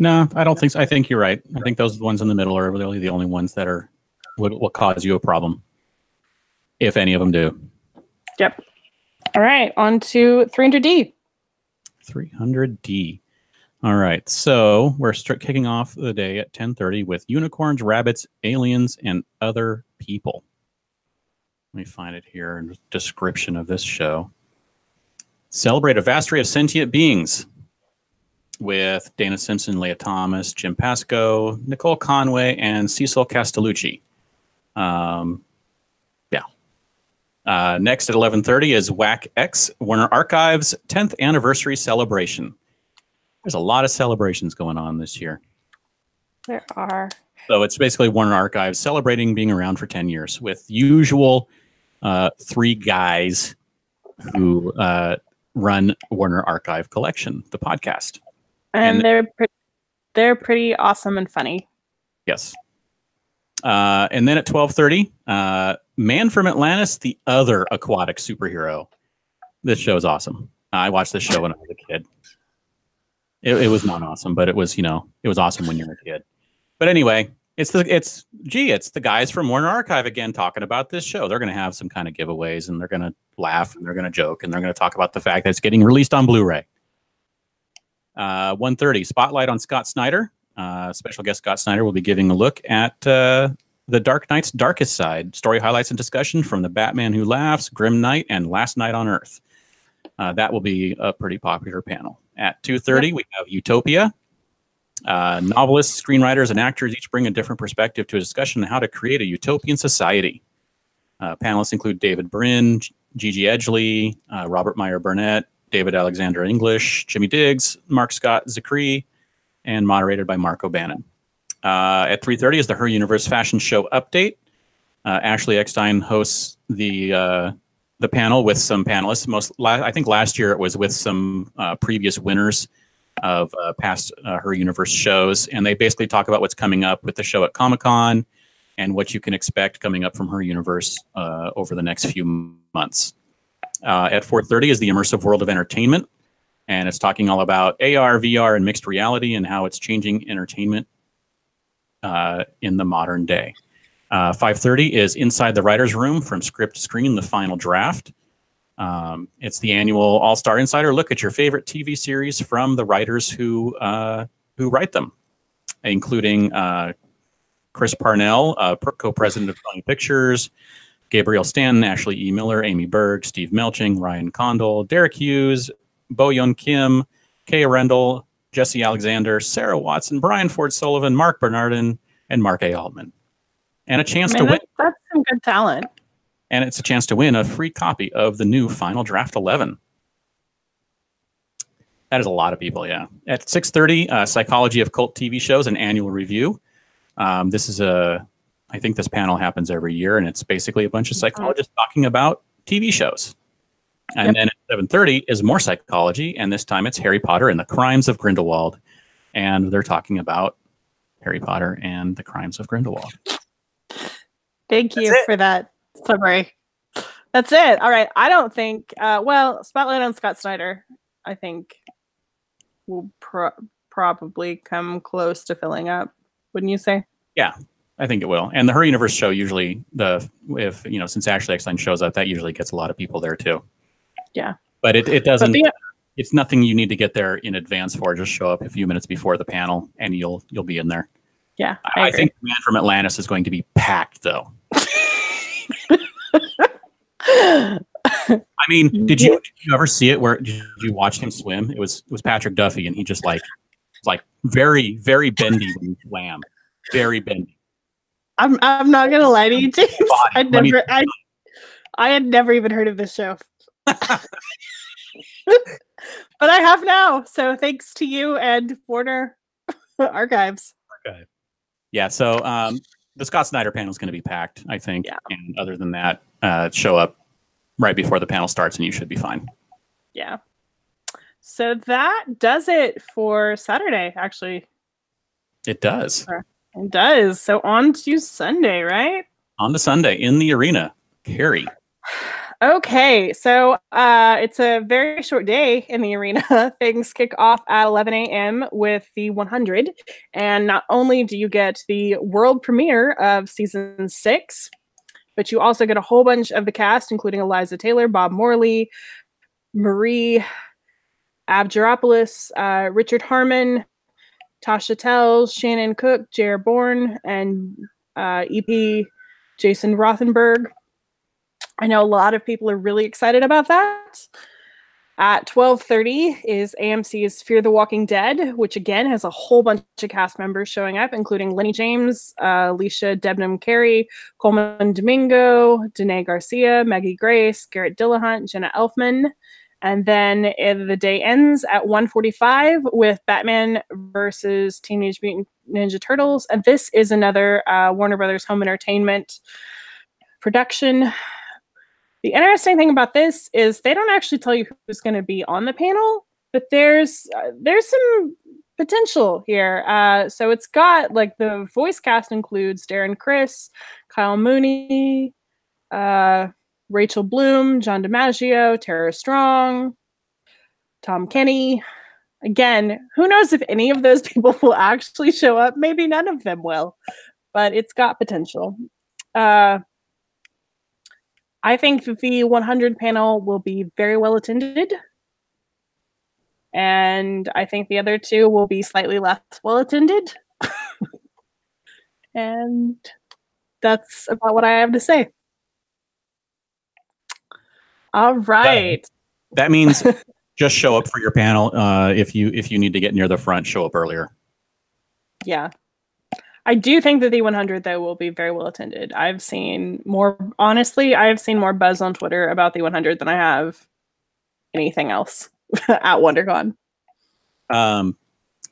No, I don't think so. I think you're right. I think those ones in the middle are really the only ones that are will cause you a problem, if any of them do. Yep. All right, on to 300D. 300D. All right, so we're kicking off the day at 10:30 with unicorns, rabbits, aliens, and other people. Let me find it here in the description of this show. Celebrate a vast array of sentient beings with Dana Simpson, Leah Thomas, Jim Pascoe, Nicole Conway, and Cecil Castellucci. Next at 11:30 is Whack X, Warner Archives 10th Anniversary Celebration. There's a lot of celebrations going on this year. There are. So it's basically Warner Archives celebrating being around for 10 years with usual 3 guys who run Warner Archive Collection, the podcast. And they're pretty awesome and funny. Yes. And then at 12:30, Man from Atlantis, the other aquatic superhero. This show is awesome. I watched this show when I was a kid. It was not awesome, but it was, it was awesome when you were a kid. But anyway, it's the guys from Warner Archive again talking about this show. They're going to have some kind of giveaways, and they're going to laugh, and they're going to joke, and they're going to talk about the fact that it's getting released on Blu-ray. 1:30, Spotlight on Scott Snyder. Special guest Scott Snyder will be giving a look at The Dark Knight's darkest side. Story highlights and discussion from The Batman Who Laughs, Grim Knight, and Last Night on Earth. That will be a pretty popular panel. At 2:30, we have Utopia. Novelists, screenwriters, and actors each bring a different perspective to a discussion on how to create a utopian society. Panelists include David Brin, Gigi Edgley, Robert Meyer Burnett, David Alexander English, Jimmy Diggs, Mark Scott Zicree, and moderated by Mark O'Bannon. At 3:30 is the Her Universe Fashion Show update. Ashley Eckstein hosts the panel with some panelists. I think last year it was with some previous winners of past Her Universe shows, and they basically talk about what's coming up with the show at Comic-Con and what you can expect coming up from Her Universe over the next few months. At 4:30 is the Immersive World of Entertainment, and it's talking all about AR, VR, and mixed reality and how it's changing entertainment in the modern day. 5:30 is Inside the Writer's Room, from Script to Screen, the final draft. It's the annual All-Star Insider look at your favorite TV series from the writers who write them, including Chris Parnell, co-president of Sony Pictures, Gabriel Stanton, Ashley E. Miller, Amy Berg, Steve Melching, Ryan Condal, Derek Hughes, Bo Young Kim, Kay Rendell, Jesse Alexander, Sarah Watson, Brian Ford Sullivan, Mark Bernardin, and Mark A. Altman. And a chance to win. That's some good talent. And it's a chance to win a free copy of the new Final Draft 11. That is a lot of people, yeah. At 6:30, Psychology of Cult TV Shows, an annual review. I think this panel happens every year, and it's basically a bunch of psychologists talking about TV shows. And then at 7:30 is more psychology, and this time it's Harry Potter and the Crimes of Grindelwald. And they're talking about Harry Potter and the Crimes of Grindelwald. Thank you for that summary. That's it. All right. I don't think, Spotlight on Scott Snyder, I think, will probably come close to filling up. Wouldn't you say? Yeah, I think it will. And the Her Universe show usually, since Ashley Eckstein shows up, that usually gets a lot of people there too. Yeah. But it doesn't, it's nothing you need to get there in advance for. Just show up a few minutes before the panel and you'll be in there. Yeah. I think the Man from Atlantis is going to be packed though. I mean, did you ever see it? Did you watch him swim? It was Patrick Duffy, and he just like very, very bendy when he swam. Very bendy. I'm not gonna lie to you, James. I had never even heard of this show. But I have now. So thanks to you and Warner Archives. Okay. Yeah, so the Scott Snyder panel is going to be packed, I think. Yeah. And other than that, show up right before the panel starts and you should be fine. Yeah. So that does it for Saturday, actually. It does. It does. So on to Sunday, right? On to Sunday in the arena. Carrie. Okay, so it's a very short day in the arena. Things kick off at 11 a.m. with the 100. And not only do you get the world premiere of season 6, but you also get a whole bunch of the cast, including Eliza Taylor, Bob Morley, Marie Avgeropoulos, Richard Harmon, Tasha Tells, Shannon Cook, Jer Bourne, and EP Jason Rothenberg. I know a lot of people are really excited about that. At 12:30 is AMC's Fear the Walking Dead, which again has a whole bunch of cast members showing up, including Lenny James, Alicia Debnam Carey, Coleman Domingo, Danae Garcia, Maggie Grace, Garrett Dillahunt, Jenna Elfman. And then the day ends at 1:45 with Batman versus Teenage Mutant Ninja Turtles. And this is another Warner Brothers Home Entertainment production. The interesting thing about this is they don't actually tell you who's going to be on the panel, but there's some potential here. So it's got the voice cast includes Darren Criss, Kyle Mooney, Rachel Bloom, John DiMaggio, Tara Strong, Tom Kenny. Again, who knows if any of those people will actually show up? Maybe none of them will, but it's got potential. I think the 100 panel will be very well attended. And I think the other two will be slightly less well attended. And that's about what I have to say. All right. That means just show up for your panel. If you need to get near the front, show up earlier. Yeah. I do think that the 100 though will be very well attended. I've seen more buzz on Twitter about the 100 than I have anything else at WonderCon.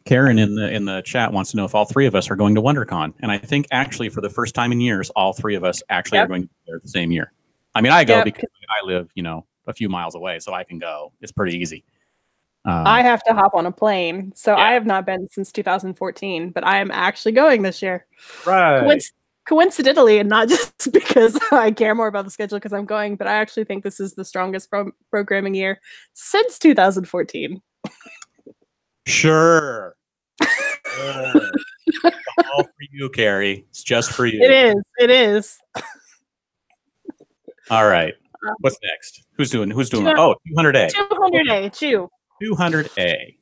Karen in the chat wants to know if all three of us are going to WonderCon, and I think actually for the first time in years, all three of us actually are going to be there the same year. I mean, I go because I live, a few miles away, so I can go. It's pretty easy. I have to hop on a plane, so I have not been since 2014, but I am actually going this year. Right. Coincidentally, and not just because I care more about the schedule because I'm going, but I actually think this is the strongest programming year since 2014. Sure. All for you, Carrie. It's just for you. It is. All right. What's next? Who's doing? Oh, 200A. 200A. 200A.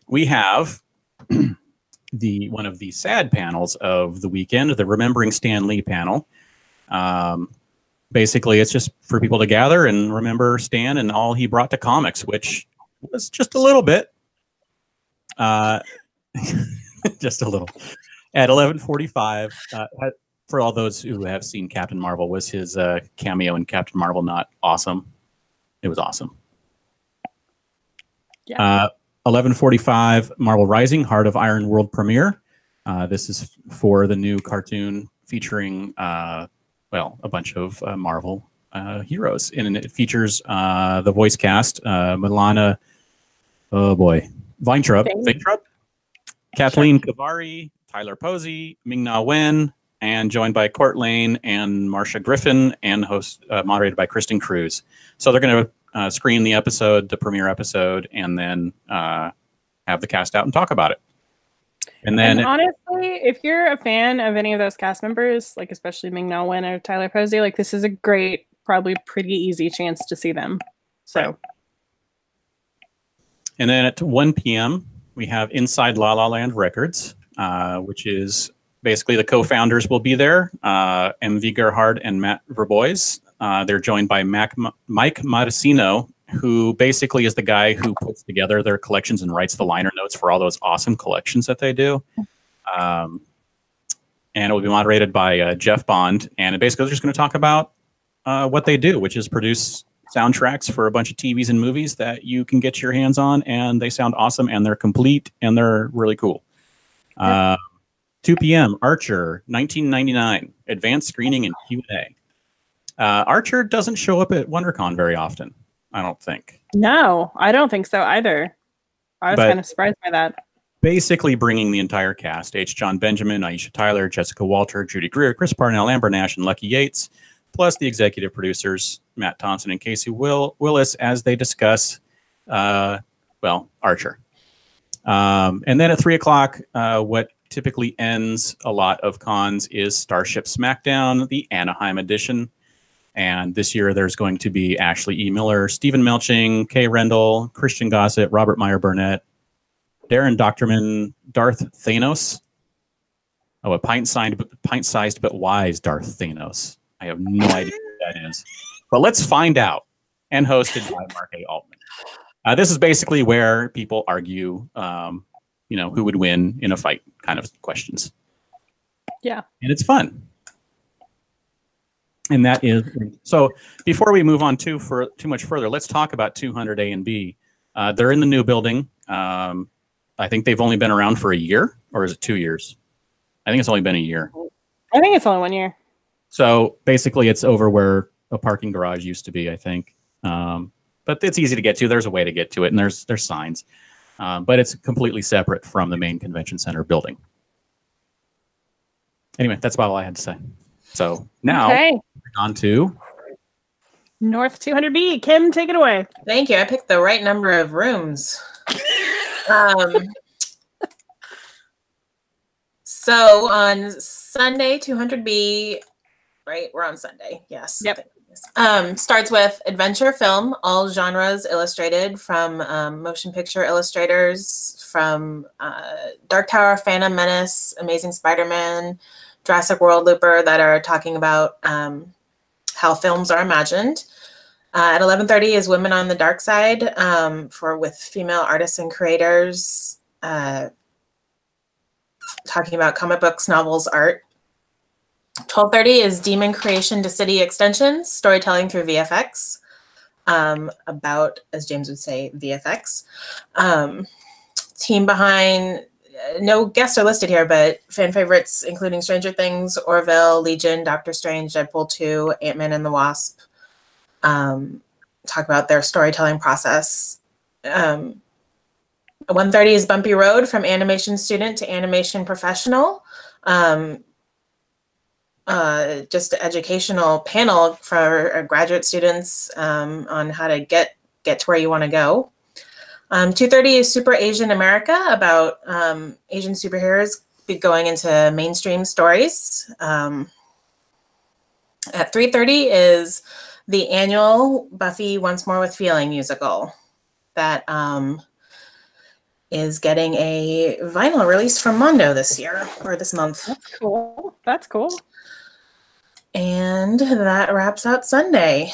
We have one of the sad panels of the weekend, the Remembering Stan Lee panel. Basically, it's just for people to gather and remember Stan and all he brought to comics, which was just a little bit. Just a little. At 11:45, for all those who have seen Captain Marvel, was his cameo in Captain Marvel not awesome? It was awesome. Yeah. 11:45, Marvel Rising, Heart of Iron World premiere. This is for the new cartoon featuring, a bunch of Marvel heroes. And it features the voice cast, Milana, Weintraub, Kathleen Kavari, Tyler Posey, Ming-Na Wen, and joined by Court Lane and Marcia Griffin, and moderated by Kristen Cruz. So they're going to screen the premiere episode, and then have the cast out and talk about it. And then, honestly, if you're a fan of any of those cast members, like especially Ming-Na Wen or Tyler Posey, like this is a great, probably pretty easy chance to see them. So. Right. And then at 1 p.m., we have Inside La La Land Records, which is basically the co-founders will be there, MV Gerhard and Matt Verbois. They're joined by Mike Matessino, who basically is the guy who puts together their collections and writes the liner notes for all those awesome collections that they do. And it will be moderated by Jeff Bond. And basically they're just going to talk about what they do, which is produce soundtracks for a bunch of TVs and movies that you can get your hands on, and they sound awesome, and they're complete, and they're really cool. 2 p.m., Archer, 1999, advanced screening and Q&A. Archer doesn't show up at WonderCon very often, I don't think. No, I don't think so either. I was kind of surprised by that. Basically bringing the entire cast, H. John Benjamin, Aisha Tyler, Jessica Walter, Judy Greer, Chris Parnell, Amber Nash, and Lucky Yates, plus the executive producers, Matt Thompson and Casey Willis, as they discuss, Archer. And then at 3 o'clock, what typically ends a lot of cons is Starship Smackdown, the Anaheim edition. And this year there's going to be Ashley E. Miller, Stephen Melching, Kay Rendell, Christian Gossett, Robert Meyer Burnett, Darren Doctorman, Darth Thanos. Oh, a pint-sized but wise Darth Thanos. I have no idea what that is. But let's find out. And hosted by Mark A. Altman. This is basically where people argue, who would win in a fight kind of questions. Yeah. And it's fun. And that is, so before we move on too much further, let's talk about 200A and B. They're in the new building. I think they've only been around for a year, or is it 2 years? I think it's only been a year. I think it's only 1 year. So basically it's over where a parking garage used to be, I think. But it's easy to get to. There's a way to get to it, and there's signs. But it's completely separate from the main convention center building. Anyway, that's about all I had to say. So now, on to North 200B. Kim, take it away. Thank you. I picked the right number of rooms. So on Sunday, 200B, right? We're on Sunday. Yes. Yep. Starts with adventure film, all genres illustrated, from motion picture illustrators, from Dark Tower, Phantom Menace, Amazing Spider-Man, Jurassic World, Looper, that are talking about how films are imagined. At 11:30 is Women on the Dark Side with female artists and creators talking about comic books, novels, art. 12:30 is Demon Creation to City Extensions, storytelling through VFX. About, as James would say, VFX. Team behind, no guests are listed here, but fan favorites including Stranger Things, Orville, Legion, Doctor Strange, Deadpool 2, Ant-Man and the Wasp. Talk about their storytelling process. 1:30 is Bumpy Road, from animation student to animation professional. Just an educational panel for graduate students on how to get to where you want to go. 2:30 is Super Asian America, about Asian superheroes going into mainstream stories. At 3:30 is the annual Buffy Once More with Feeling musical that is getting a vinyl release from Mondo this year, or this month. That's cool. That's cool. And that wraps out Sunday.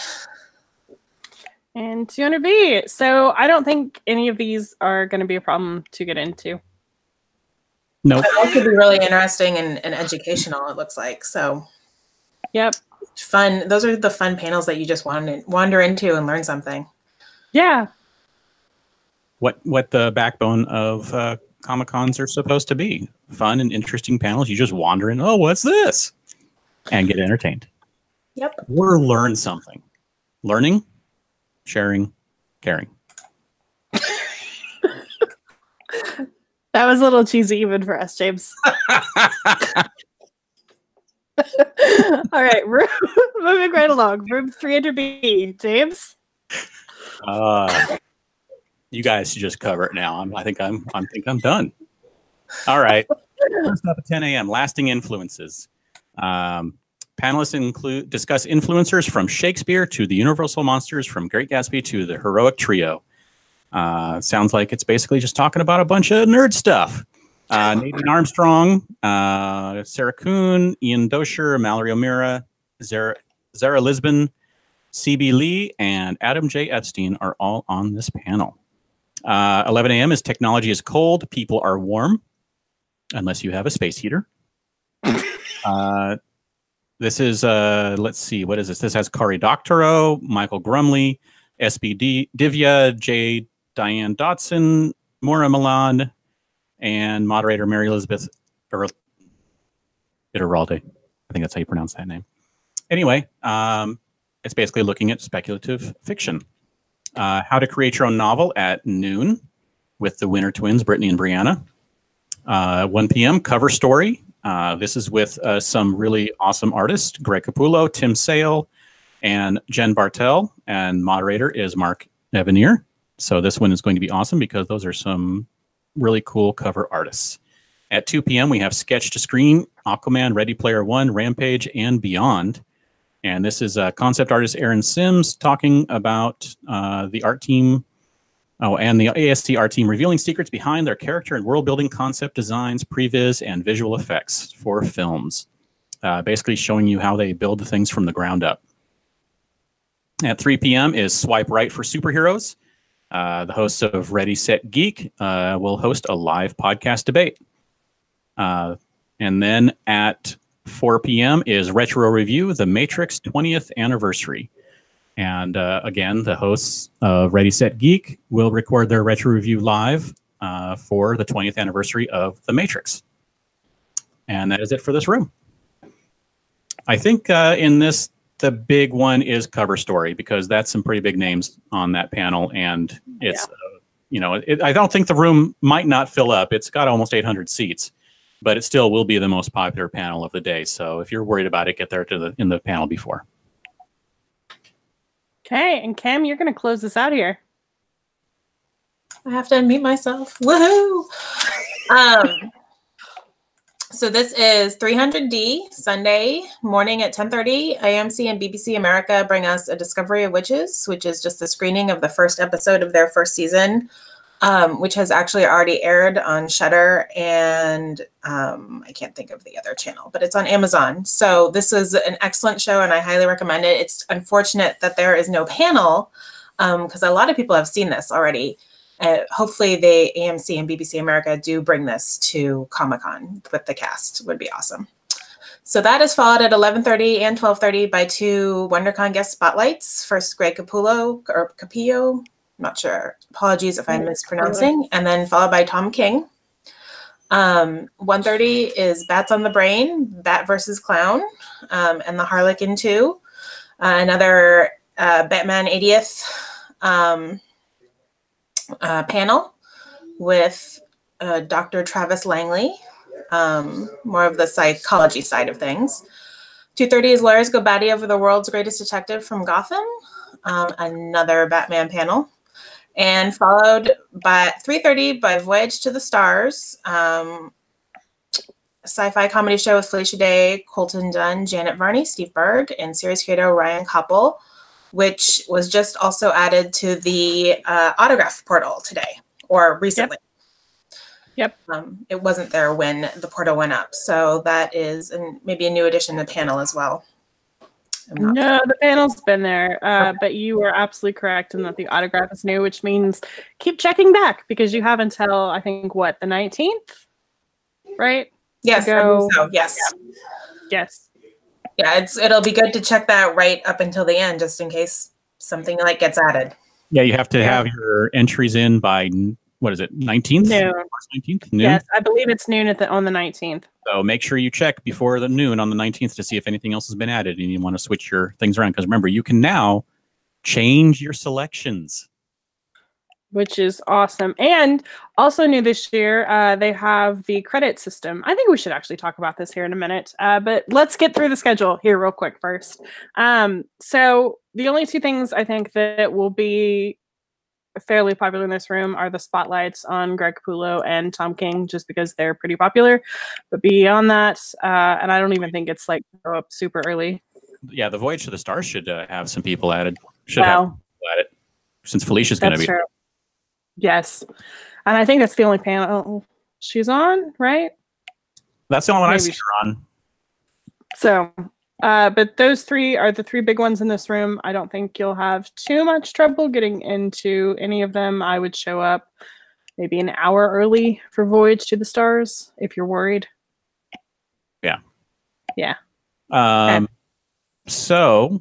And 200B. So I don't think any of these are going to be a problem to get into. Nope. That could be really interesting and educational, it looks like. So, yep. Fun. Those are the fun panels that you just wander into and learn something. Yeah. What the backbone of Comic-Cons are supposed to be. Fun and interesting panels. You just wander in, oh, what's this? And get entertained. Yep. Or learn something. Learning, sharing, caring. That was a little cheesy even for us, James. All right, moving right along. Room 300B, James. You guys should just cover it now. I think I'm done. All right. First up at 10 a.m. Lasting influences. Panelists discuss influencers from Shakespeare to the Universal Monsters, from Great Gatsby to the Heroic Trio. Sounds like it's basically just talking about a bunch of nerd stuff. Nadine Armstrong, Sarah Kuhn, Ian Dosher, Mallory O'Meara, Zara Lisbon, C.B. Lee, and Adam J. Epstein are all on this panel. 11 a.m. is Technology is Cold, People Are Warm, unless you have a space heater. This is, let's see, what is this? This has Cory Doctorow, Michael Grumley, SBD, Divya, J. Diane Dotson, Maura Milan, and moderator Mary Elizabeth Itteralde. I think that's how you pronounce that name. Anyway, it's basically looking at speculative fiction. How to create your own novel at noon with the Winter twins, Brittany and Brianna. 1 p.m. Cover Story. This is with some really awesome artists, Greg Capullo, Tim Sale, and Jen Bartel. And moderator is Mark Evanier. So this one is going to be awesome because those are some really cool cover artists. At 2 p.m., we have Sketch to Screen, Aquaman, Ready Player One, Rampage, and Beyond. And this is concept artist Aaron Sims talking about the art team, and the AST art team revealing secrets behind their character and world-building concept designs, previs, and visual effects for films. Basically showing you how they build things from the ground up. At 3 p.m. is Swipe Right for Superheroes. The hosts of Ready, Set, Geek will host a live podcast debate. And then at 4 p.m. is Retro Review, The Matrix 20th Anniversary. And again, the hosts of Ready, Set, Geek will record their Retro Review live for the 20th anniversary of The Matrix. And that is it for this room. I think in this, the big one is Cover Story, because that's some pretty big names on that panel. And it's, I don't think the room might not fill up. It's got almost 800 seats, but it still will be the most popular panel of the day. So if you're worried about it, get there in the panel before. Okay, and Cam, you're going to close this out here. I have to unmute myself. Woohoo! So this is 300D, Sunday morning at 10:30. AMC and BBC America bring us A Discovery of Witches, which is just the screening of the first episode of their first season which has actually already aired on Shudder, and I can't think of the other channel, but it's on Amazon. So this is an excellent show, and I highly recommend it. It's unfortunate that there is no panel, because a lot of people have seen this already. Hopefully the AMC and BBC America do bring this to Comic-Con with the cast. Would be awesome. So that is followed at 11:30 and 12:30 by 2 WonderCon guest spotlights. First, Greg Capullo, not sure. Apologies if I'm mispronouncing. And then followed by Tom King. 1:30 is Bats on the Brain, Bat versus Clown, and the Harlequin 2. Another Batman 80th panel with Dr. Travis Langley, more of the psychology side of things. 2:30 is Lawyers Go Batty over the World's Greatest Detective from Gotham, another Batman panel. And followed by 3:30 by Voyage to the Stars, a sci-fi comedy show with Felicia Day, Colton Dunn, Janet Varney, Steve Berg, and series creator Ryan Koppel, which was just also added to the autograph portal today, or recently. Yep. It wasn't there when the portal went up. So that is maybe a new addition to the panel as well. No, the panel's been there, but you were absolutely correct in that the autograph is new, which means keep checking back because you have until, I think, what, the 19th, right? Yes, I believe so. Yes. Yeah. Yes. Yeah, it'll be good to check that right up until the end, just in case something like gets added. Yeah, you have to have your entries in by, what is it, 19th? Noon. 19th? Noon? Yes, I believe it's noon on the 19th. So make sure you check before the noon on the 19th to see if anything else has been added and you want to switch your things around. Because remember, you can now change your selections. Which is awesome. And also new this year, they have the credit system. I think we should actually talk about this here in a minute. But let's get through the schedule here real quick first. So the only two things I think that will be fairly popular in this room are the spotlights on Greg Capullo and Tom King, just because they're pretty popular. But beyond that, and I don't even think it's like go up super early. Yeah, the Voyage to the Stars should have some people added. Should have people added, since Felicia's going to be. True. Yes. And I think that's the only panel she's on, right? That's the only one I see her on. So, but those three are the three big ones in this room. I don't think you'll have too much trouble getting into any of them. I would show up maybe an hour early for Voyage to the Stars if you're worried. Yeah. Yeah. Okay. So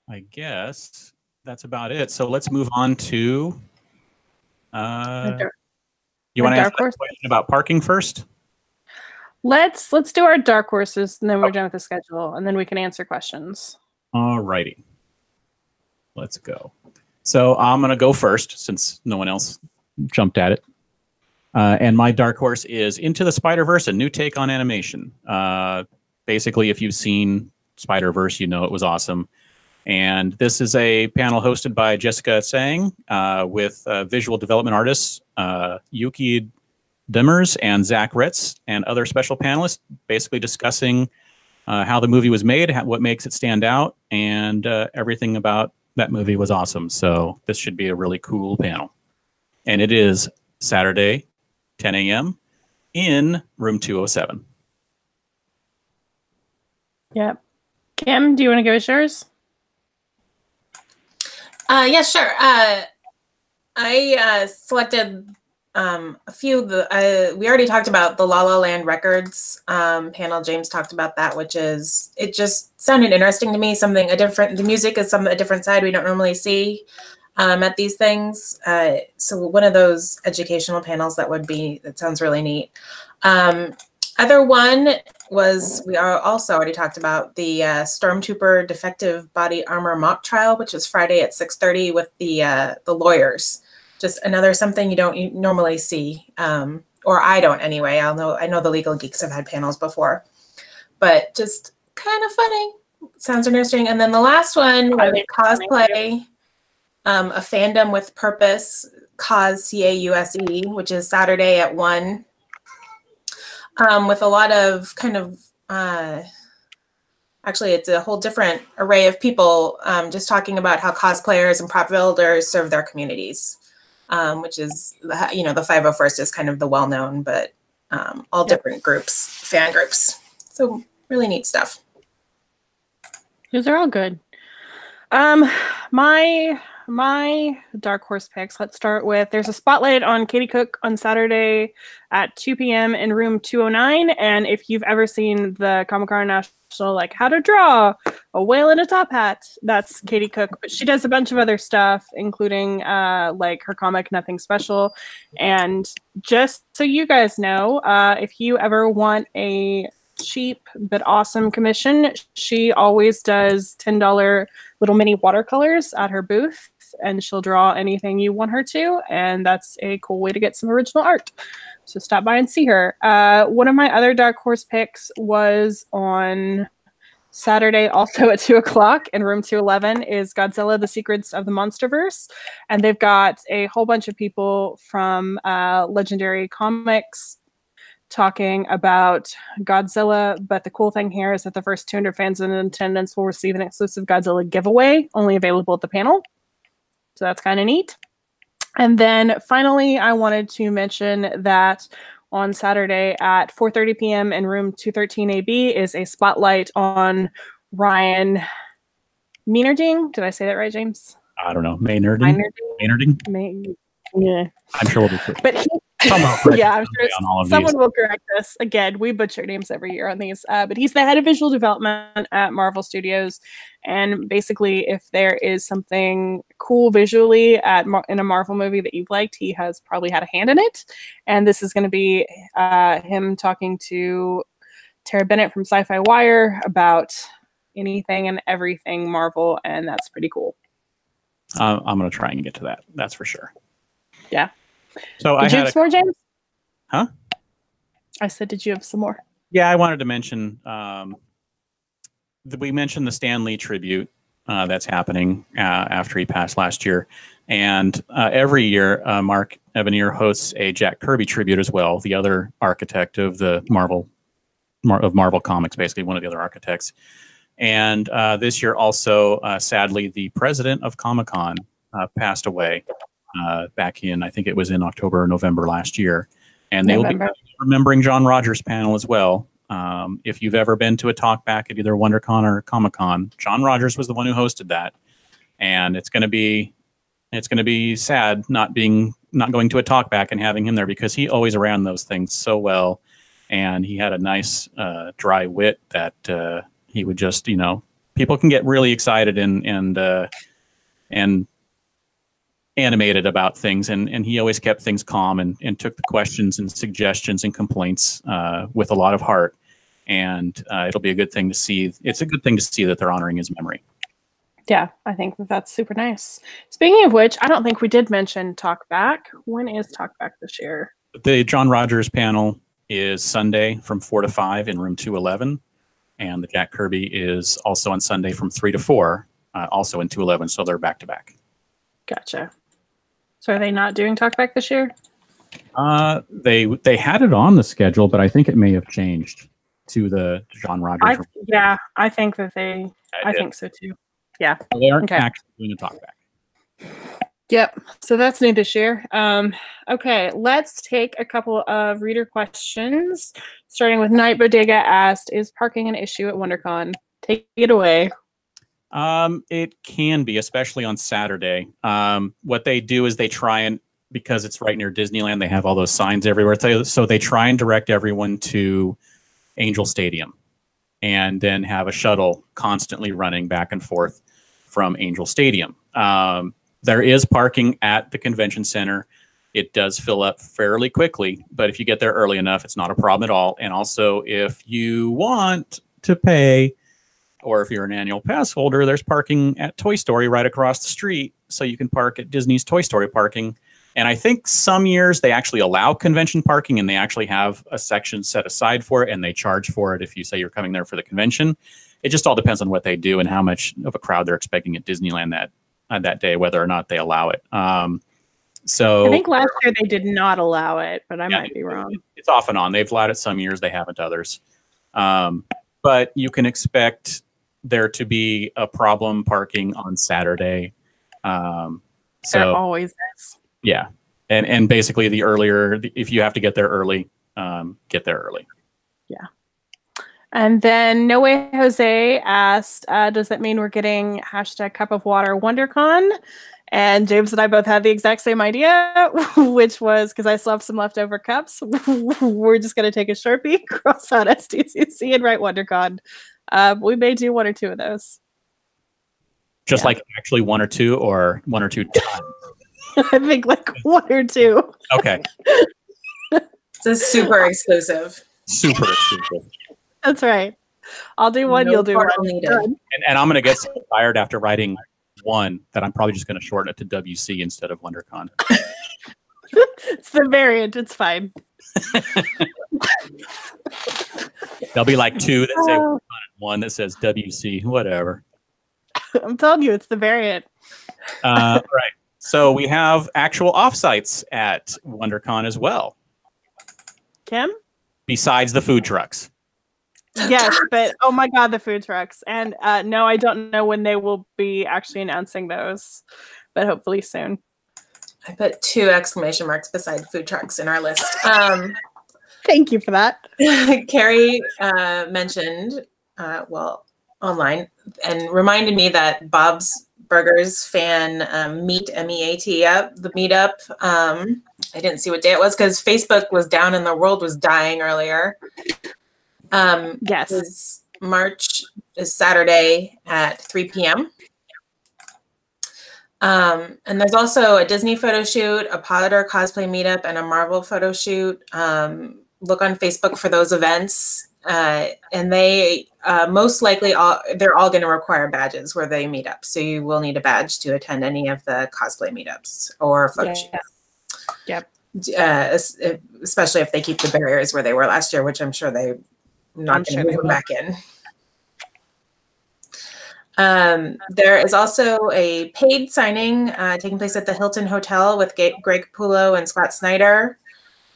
I guess that's about it. So let's move on to you want to ask a question about parking first? Let's do our dark horses, and then we're done with the schedule, and then we can answer questions. All righty. Let's go. So I'm going to go first since no one else jumped at it. And my dark horse is Into the Spider-Verse, a new take on animation. Basically, if you've seen Spider-Verse, you know it was awesome. And this is a panel hosted by Jessica Tsang with visual development artists Yuki Dimmers and Zach Ritz and other special panelists, basically discussing how the movie was made, what makes it stand out, and everything about that movie was awesome. So this should be a really cool panel. And it is Saturday, 10 a.m. in room 207. Yep. Kim, do you want to give us yours? Yeah, sure. I selected a few. We already talked about the La La Land Records panel. James talked about that, it just sounded interesting to me. The music is a different side we don't normally see at these things. So one of those educational panels that sounds really neat. Other one was, we are also already talked about the Stormtrooper Defective Body Armor mock trial, which is Friday at 6:30 with the lawyers. Just something you don't normally see, or I don't anyway. I know the Legal Geeks have had panels before, but just kind of funny. Sounds interesting. And then the last one was cosplay, a fandom with purpose, cause CAUSE, which is Saturday at 1. With a lot of actually, it's a whole different array of people just talking about how cosplayers and prop builders serve their communities. which is, the 501st is kind of the well-known, but all different groups, fan groups. So really neat stuff. Those are all good. My dark horse picks. Let's start with, there's a spotlight on Katie Cook on Saturday at 2 p.m. in room 209. And if you've ever seen the Comic-Con National, like how to draw a whale in a top hat, that's Katie Cook. But she does a bunch of other stuff, including like her comic Nothing Special. And just so you guys know, if you ever want a cheap but awesome commission, she always does $10 little mini watercolors at her booth, and she'll draw anything you want her to, and that's a cool way to get some original art. So stop by and see her. One of my other dark horse picks was on Saturday, also at 2 o'clock in room 211, is Godzilla: The Secrets of the Monsterverse, and they've got a whole bunch of people from Legendary Comics talking about Godzilla, but the cool thing here is that the first 200 fans in attendance will receive an exclusive Godzilla giveaway, only available at the panel. So that's kind of neat. And then finally, I wanted to mention that on Saturday at 4:30 p.m. in room 213 AB is a spotlight on Ryan Maynarding. Did I say that right, James? I don't know. Maynarding? Yeah. I'm sure we'll be quick. But I'm sure someone will correct us. Again, we butcher names every year on these. But he's the head of visual development at Marvel Studios. And basically, if there is something cool visually in a Marvel movie that you've liked, he has probably had a hand in it. And this is going to be him talking to Tara Bennett from Sci-Fi Wire about anything and everything Marvel. And that's pretty cool. I'm going to try and get to that. That's for sure. Yeah. So did you have some more, James? Huh? I said, did you have some more? Yeah, I wanted to mention, we mentioned the Stan Lee tribute that's happening after he passed last year. And every year, Mark Evanier hosts a Jack Kirby tribute as well, the other architect of the Marvel Comics, basically one of the other architects. And this year also, sadly, the president of Comic-Con passed away. Back in, I think it was in October or November last year. And they will be remembering John Rogers' panel as well. If you've ever been to a talk back at either WonderCon or Comic-Con, John Rogers was the one who hosted that. And it's going to be sad not going to a talk back and having him there, because he always ran those things so well. And he had a nice dry wit that he would just, people can get really excited and animated about things, and he always kept things calm and took the questions and suggestions and complaints with a lot of heart. And it'll be a good thing to see. It's a good thing to see that they're honoring his memory. Yeah, I think that's super nice. Speaking of which, I don't think we did mention Talkback. When is Talkback this year? The John Rogers panel is Sunday from 4 to 5 in room 211. And the Jack Kirby is also on Sunday from 3 to 4, also in 211. So they're back to back. Gotcha. So are they not doing Talkback this year? They had it on the schedule, but I think it may have changed to the John Rogers. I think that I think so too. Yeah. So they aren't actually doing a Talkback. Yep. So that's new this year. Okay, let's take a couple of reader questions. Starting with Night Bodega asked, is parking an issue at WonderCon? Take it away. It can be, especially on Saturday. What they do is they try and, because it's right near Disneyland, they have all those signs everywhere. So they try and direct everyone to Angel Stadium and then have a shuttle constantly running back and forth from Angel Stadium. There is parking at the convention center. It does fill up fairly quickly, but if you get there early enough, it's not a problem at all. And also, if you want to pay, or if you're an annual pass holder, there's parking at Toy Story right across the street. So you can park at Disney's Toy Story parking. And I think some years they actually allow convention parking, and they actually have a section set aside for it, and they charge for it if you say you're coming there for the convention. It just all depends on what they do and how much of a crowd they're expecting at Disneyland that day, whether or not they allow it. So I think last year they did not allow it, but I might be wrong. It's off and on. They've allowed it some years, they haven't others. But you can expect there to be a problem parking on Saturday. There always is. Yeah. And basically, the earlier, if you have to get there early, get there early. Yeah. And then No Way Jose asked, does that mean we're getting #CupOfWater WonderCon? And James and I both had the exact same idea, which was, because I still have some leftover cups, we're just going to take a Sharpie, cross out SDCC, and write WonderCon. We may do 1 or 2 of those. Just like actually 1 or 2 or 1 or 2 times? I think like 1 or 2. Okay. It's a super exclusive. Super exclusive. That's right. I'll do 1, you'll do 1. And I'm going to get so tired after writing 1 that I'm probably just going to shorten it to WC instead of WonderCon. It's the variant. It's fine. There'll be like 2 that say WonderCon and 1 that says WC, whatever. I'm telling you, it's the variant. Right. So we have actual offsites at WonderCon as well. Kim? Besides the food trucks. Yes, but oh my God, the food trucks. And no, I don't know when they will be actually announcing those, but hopefully soon. I put 2 exclamation marks beside food trucks in our list. Thank you for that. Carrie mentioned, online, and reminded me that Bob's Burgers fan meet, MEAT up, the meetup. I didn't see what day it was because Facebook was down and the world was dying earlier. Yes. March is Saturday at 3 p.m. And there's also a Disney photo shoot, a Potter cosplay meetup, and a Marvel photo shoot. Look on Facebook for those events. And they most likely they're all going to require badges where they meet up. So you will need a badge to attend any of the cosplay meetups or photo shoots. Yep. Especially if they keep the barriers where they were last year, which I'm sure they're not going to move them back in. There is also a paid signing taking place at the Hilton Hotel with Greg Capullo and Scott Snyder.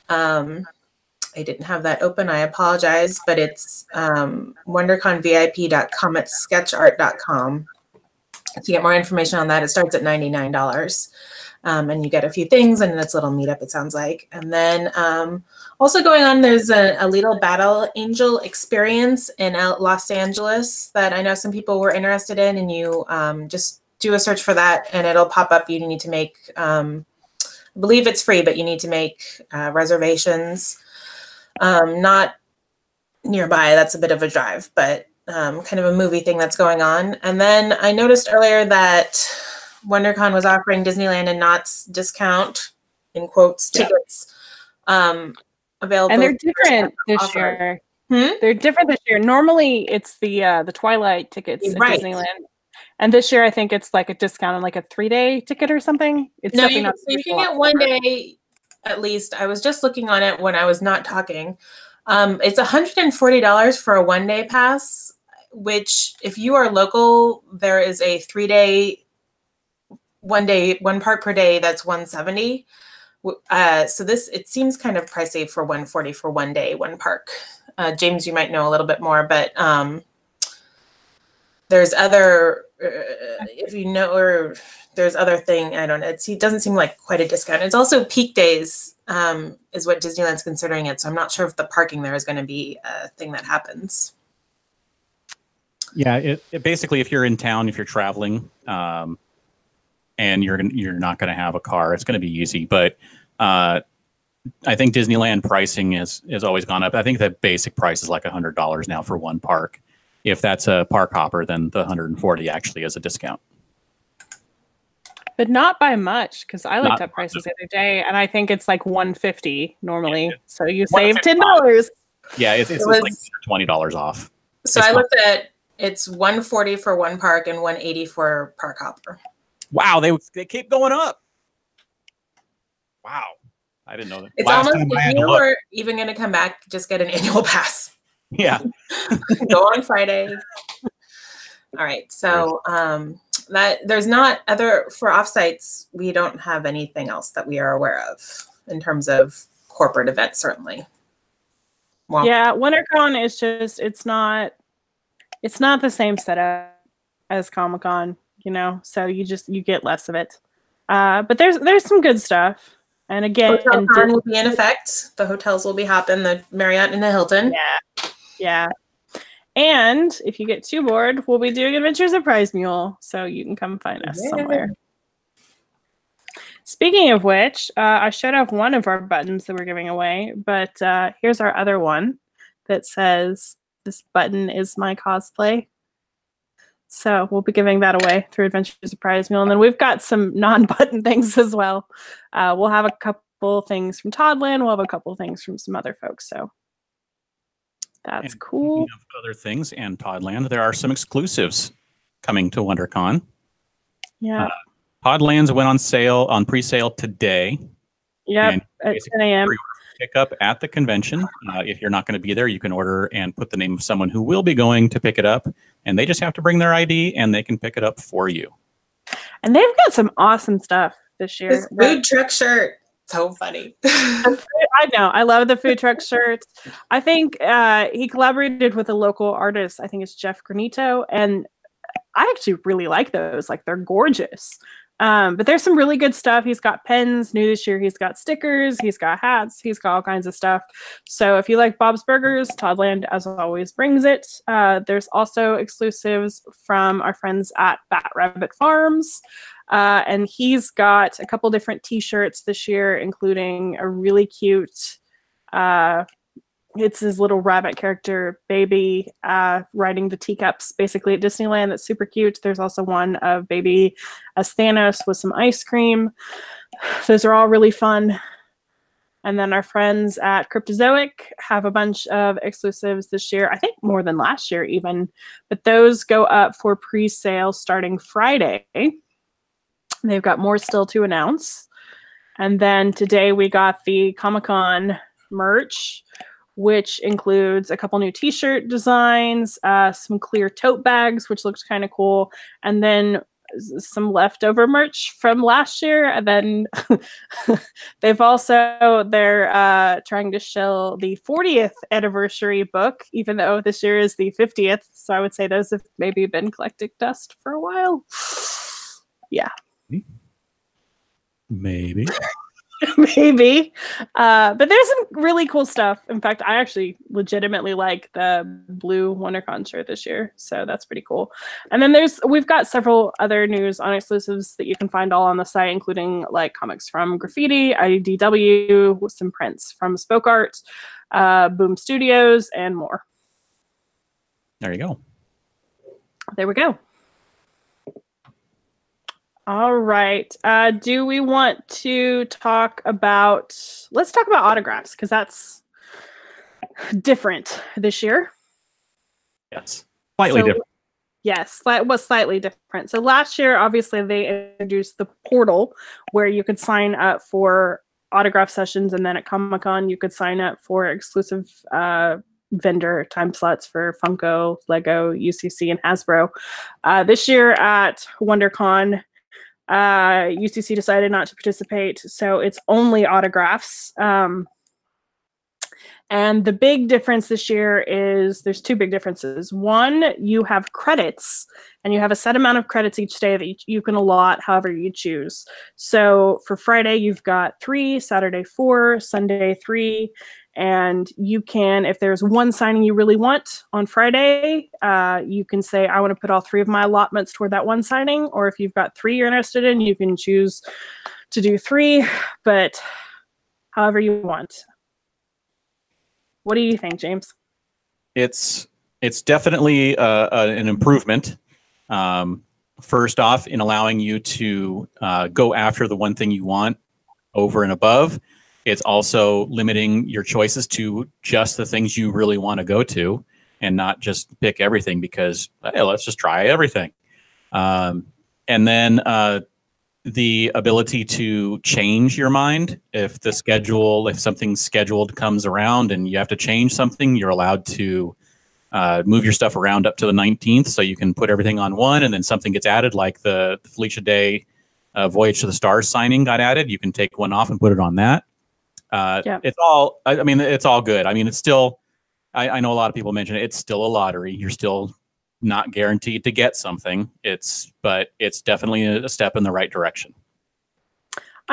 I didn't have that open. I apologize, but it's WonderConVIP.com@sketchart.com. To get more information on that, it starts at $99. And you get a few things, and it's a little meetup, it sounds like. And then also going on, there's a little Battle Angel experience in Los Angeles that I know some people were interested in, and you just do a search for that, and it'll pop up. You need to make, I believe it's free, but you need to make reservations. Not nearby, that's a bit of a drive, but kind of a movie thing that's going on. And then I noticed earlier that WonderCon was offering Disneyland and Knott's discount, in quotes, tickets available. And they're different this year. They're different this year. Normally it's the Twilight tickets at Disneyland. And this year I think it's like a discount on like a 3-day ticket or something. It's no, you can get 1 day at least. I was just looking on it when I was not talking. It's $140 for a 1-day pass, which if you are local, there is a 3-day, 1 park per day, that's $170. So it seems kind of pricey for $140 for 1 day, 1 park. James, you might know a little bit more, but there's other, if you know, or there's other thing, I don't know. It doesn't seem like quite a discount. It's also peak days is what Disneyland's considering it. So I'm not sure if the parking there is going to be a thing that happens. Yeah, it basically, if you're in town, if you're traveling, and you're not going to have a car, it's going to be easy. But I think Disneyland pricing has always gone up. I think the basic price is like $100 now for 1 park. If that's a park hopper, then the $140 actually is a discount. But not by much, because I looked up prices the other day, and I think it's like $150 normally. So you save $10. Yeah, it's like $20 off. So I looked at it's $140 for 1 park and $180 for park hopper. Wow, they keep going up. Wow, I didn't know that. It's almost, if you were even going to come back, just get an annual pass. Yeah. Go on Friday. All right. So that there's not other for offsites. We don't have anything else that we are aware of in terms of corporate events, certainly. Well, yeah, WonderCon is just it's not the same setup as Comic-Con, you know. So you get less of it. But there's some good stuff. And again, Hotel Con will be in effect. The hotels will be hopping, the Marriott and the Hilton. Yeah. And if you get too bored, we'll be doing Adventures of Prize Mule, so you can come find us somewhere. Speaking of which, I showed off one of our buttons that we're giving away, but here's our other one that says, "This button is my cosplay." So we'll be giving that away through Adventures of Prize Mule. And then we've got some non-button things as well. We'll have a couple things from Toddland. We'll have a couple things from some other folks. So that's cool. Speaking of other things and Toddland, there are some exclusives coming to WonderCon. Yeah. Podlands went on sale, on pre-sale today. Yep, at 10 a.m. Pick up at the convention. If you're not going to be there, you can order and put the name of someone who will be going to pick it up, and they just have to bring their ID, and they can pick it up for you. And they've got some awesome stuff this year. This food truck shirt, so funny. I know, I love the food truck shirts. I think he collaborated with a local artist. I think it's Jeff Granito, and I actually really like those. Like, they're gorgeous. But there's some really good stuff. He's got pens new this year. He's got stickers. He's got hats. He's got all kinds of stuff. So if you like Bob's Burgers, Toddland, as always, brings it. There's also exclusives from our friends at Bat Rabbit Farms. And he's got a couple different t-shirts this year, including a really cute it's his little rabbit character, Baby, riding the teacups basically at Disneyland. That's super cute. There's also one of Baby as Thanos with some ice cream. Those are all really fun. And then our friends at Cryptozoic have a bunch of exclusives this year. I think more than last year even. But those go up for pre-sale starting Friday. They've got more still to announce. And then today we got the Comic-Con merch, which includes a couple new t-shirt designs, some clear tote bags, which looks kind of cool, and then some leftover merch from last year. And then they're trying to show the 40th anniversary book, even though this year is the 50th. So I would say those have maybe been collecting dust for a while. Yeah. Maybe. Maybe. But there's some really cool stuff. In fact, I actually legitimately like the blue WonderCon shirt this year. So that's pretty cool. And then we've got several other news on exclusives that you can find all on the site, including like comics from Graffiti, IDW, with some prints from Spoke Art, Boom Studios, and more. There you go. There we go. All right. Do we want to let's talk about autographs, because that's different this year. Yes. Slightly different. Yes, was slightly different. So last year, obviously, they introduced the portal where you could sign up for autograph sessions, and then at Comic-Con, you could sign up for exclusive vendor time slots for Funko, Lego, UCC, and Hasbro. This year at WonderCon, UCC decided not to participate, so it's only autographs. And the big difference this year is there's two big differences. One, you have credits, and you have a set amount of credits each day that you can allot however you choose. So for Friday, you've got 3, Saturday 4, Sunday 3, and you can, if there's one signing you really want on Friday, you can say, I want to put all 3 of my allotments toward that one signing. Or if you've got 3 you're interested in, you can choose to do 3, but however you want. What do you think, James? It's definitely an improvement. First off, in allowing you to go after the one thing you want over and above. It's also limiting your choices to just the things you really want to go to, and not just pick everything because, hey, let's just try everything. And then the ability to change your mind. If something scheduled comes around and you have to change something, you're allowed to move your stuff around up to the 19th, so you can put everything on one, and then something gets added, like the Felicia Day Voyage to the Stars signing got added. You can take one off and put it on that. It's all, I mean, it's all good. I mean, it's still, I know a lot of people mention it, it's still a lottery. You're still not guaranteed to get something. But it's definitely a step in the right direction.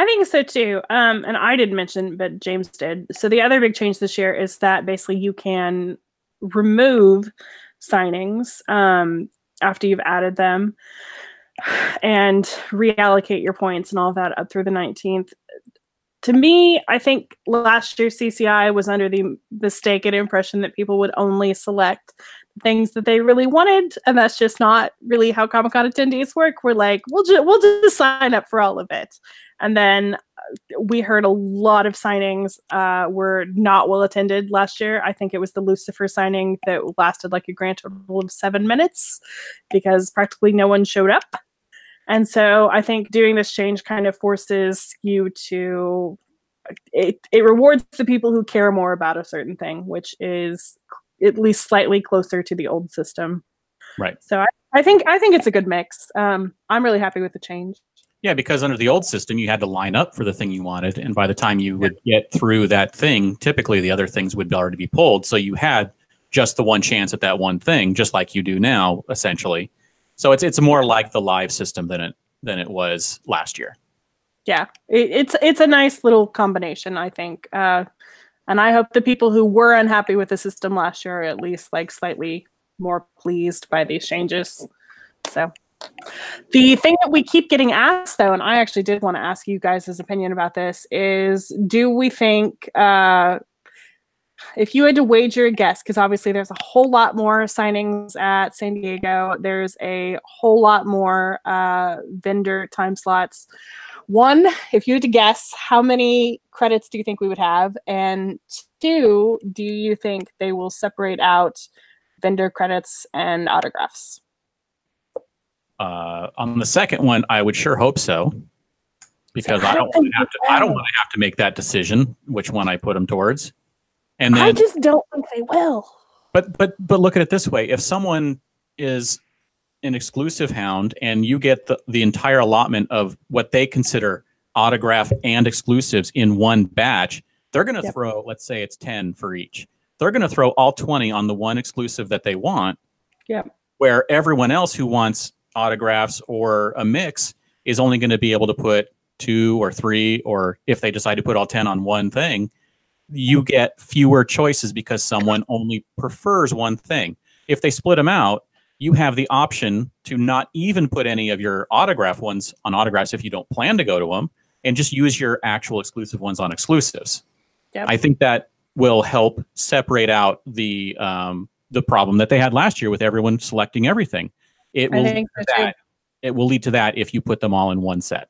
I think so too. And I didn't mention, but James did. So the other big change this year is that basically you can remove signings after you've added them and reallocate your points and all of that up through the 19th. To me, I think last year CCI was under the mistaken impression that people would only select things that they really wanted, and that's just not really how Comic-Con attendees work. We're like, we'll just sign up for all of it. And then we heard a lot of signings were not well attended last year. I think it was the Lucifer signing that lasted like a grand total of 7 minutes because practically no one showed up. And so I think doing this change kind of forces you to, it rewards the people who care more about a certain thing, which is at least slightly closer to the old system. Right. So I think it's a good mix. I'm really happy with the change. Yeah, because under the old system, you had to line up for the thing you wanted. And by the time you would get through that thing, typically the other things would already be pulled. So you had just the one chance at that one thing, just like you do now, essentially. So it's more like the live system than it was last year. Yeah, it's a nice little combination, I think. And I hope the people who were unhappy with the system last year are at least like slightly more pleased by these changes. So the thing that we keep getting asked, though, and I actually did want to ask you guys' opinion about this, is do we think if you had to wager a guess, because obviously there's a whole lot more signings at San Diego, there's a whole lot more vendor time slots. One, if you had to guess, how many credits do you think we would have? And two, do you think they will separate out vendor credits and autographs? On the second one, I would sure hope so, because I don't want to have to make that decision which one I put them towards. And then, I just don't think they will. But look at it this way: if someone is an exclusive hound and you get the entire allotment of what they consider autograph and exclusives in one batch, they're going to throw, let's say it's 10 for each. They're going to throw all 20 on the one exclusive that they want. Yeah. Where everyone else who wants autographs or a mix is only going to be able to put 2 or 3, or if they decide to put all 10 on one thing, you get fewer choices because someone only prefers one thing. If they split them out, you have the option to not even put any of your autograph ones on autographs if you don't plan to go to them, and just use your actual exclusive ones on exclusives. Yep. I think that will help separate out the problem that they had last year with everyone selecting everything. It will lead to that if you put them all in one set.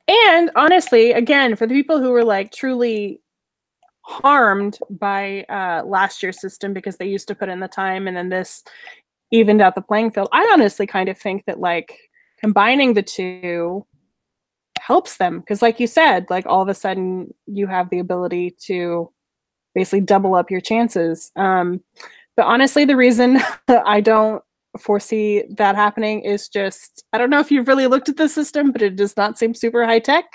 And honestly, again, for the people who were like truly harmed by last year's system because they used to put in the time and then this evened out the playing field, I honestly kind of think that like combining the two helps them, because like you said, like all of a sudden you have the ability to basically double up your chances. But honestly, the reason I don't foresee that happening is just, I don't know if you've really looked at the system, but it does not seem super high tech.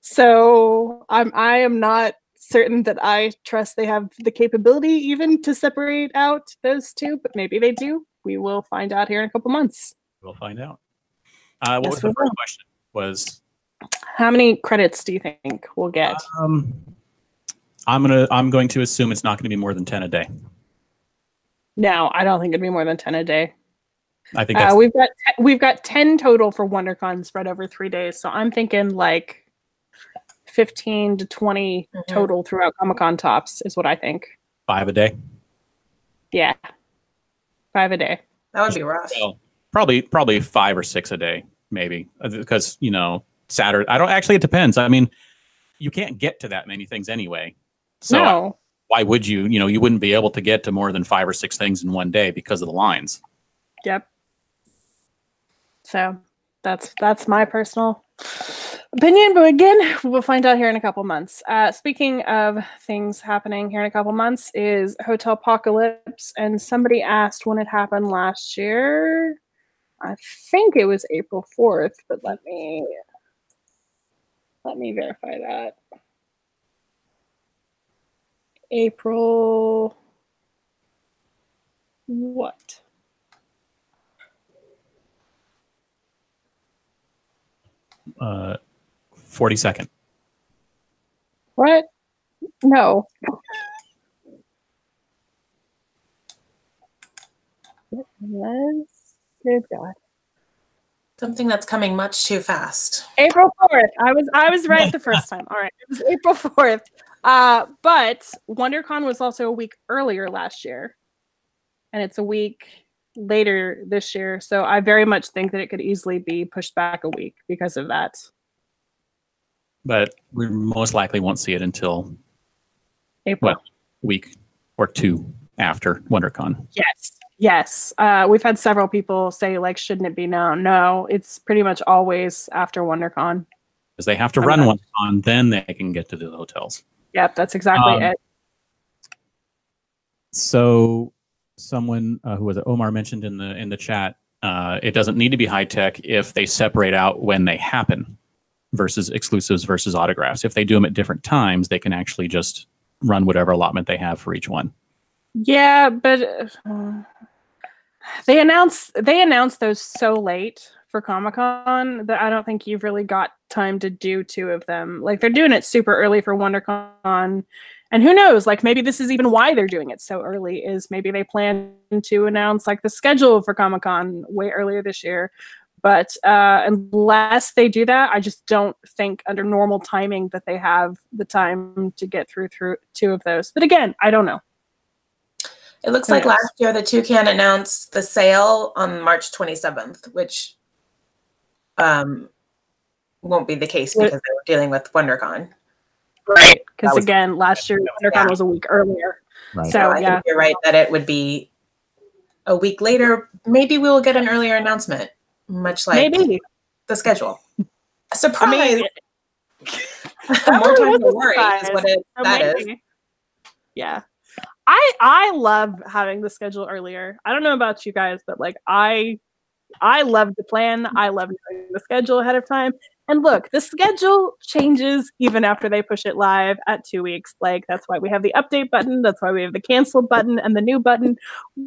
So I am not certain that I trust they have the capability even to separate out those two, but maybe they do. We will find out here in a couple months. We'll find out. What was the first question? Was how many credits do you think we'll get? I'm going to assume it's not going to be more than 10 a day. No, I don't think it'd be more than 10 a day. I think we've got 10 total for WonderCon spread over 3 days. So I'm thinking like 15 to 20 total throughout Comic-Con tops is what I think. 5 a day? Yeah. 5 a day. That would be rough. Well, probably 5 or 6 a day, maybe. Because, Saturday, it depends. I mean, you can't get to that many things anyway. So no. Why would you? You wouldn't be able to get to more than 5 or 6 things in one day because of the lines. Yep. So that's my personal opinion, but again, we'll find out here in a couple months. Speaking of things happening here in a couple months is Hotel Apocalypse, and somebody asked when it happened last year. I think it was April 4th, but let me verify that. April what? 42nd. What? No. It was. Good God. Something that's coming much too fast. April 4th. I was right the first time. All right. It was April 4th. But WonderCon was also a week earlier last year. And it's a week later this year. So I very much think that it could easily be pushed back a week because of that. But we most likely won't see it until April. a week or two after WonderCon. Yes. We've had several people say, like, shouldn't it be now? No, it's pretty much always after WonderCon. Because they have to run WonderCon, then they can get to the hotels. Yep, that's exactly it. So someone who was Omar mentioned in the chat, it doesn't need to be high tech if they separate out when they happen versus exclusives versus autographs. If they do them at different times, they can actually just run whatever allotment they have for each one. Yeah, but they announced those so late for Comic-Con that I don't think you've really got time to do two of them. Like, they're doing it super early for WonderCon. And who knows, like, maybe this is even why they're doing it so early, is maybe they plan to announce like the schedule for Comic-Con way earlier this year. But unless they do that, I just don't think under normal timing that they have the time to get through two of those. But again, I don't know. It looks like last year the Toucan announced the sale on March 27th, which won't be the case because they were dealing with WonderCon. Right, because again, last year WonderCon was a week earlier. Right. So I think you're right that it would be a week later. Maybe we will get an earlier announcement, much like the schedule. A surprise. More time to worry is what that is. Yeah. I love having the schedule earlier. I don't know about you guys, but like I love the plan. I love knowing the schedule ahead of time. And look, the schedule changes even after they push it live at 2 weeks. Like, that's why we have the update button. That's why we have the cancel button and the new button.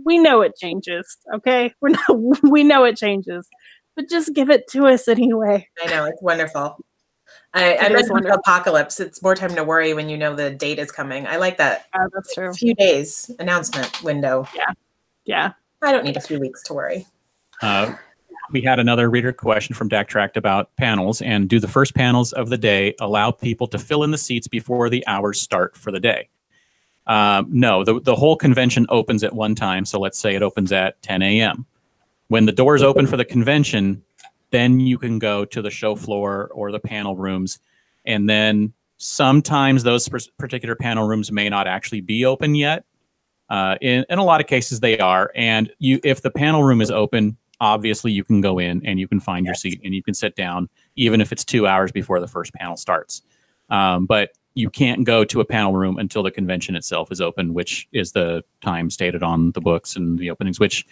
We know it changes. Okay, we know it changes, but just give it to us anyway. I know, it's wonderful. I read Apocalypse. It's more time to worry when you know the date is coming. I like that. That's true. A few days announcement window. Yeah. I don't need a few weeks to worry. We had another reader question from Tract about panels, and do the first panels of the day allow people to fill in the seats before the hours start for the day? No, the whole convention opens at one time. So let's say it opens at 10 a.m. When the doors open for the convention, then you can go to the show floor or the panel rooms. And then sometimes those particular panel rooms may not actually be open yet. In a lot of cases, they are. And if the panel room is open, obviously you can go in and you can find your seat and you can sit down, even if it's 2 hours before the first panel starts. But you can't go to a panel room until the convention itself is open, which is the time stated on the books and the openings, which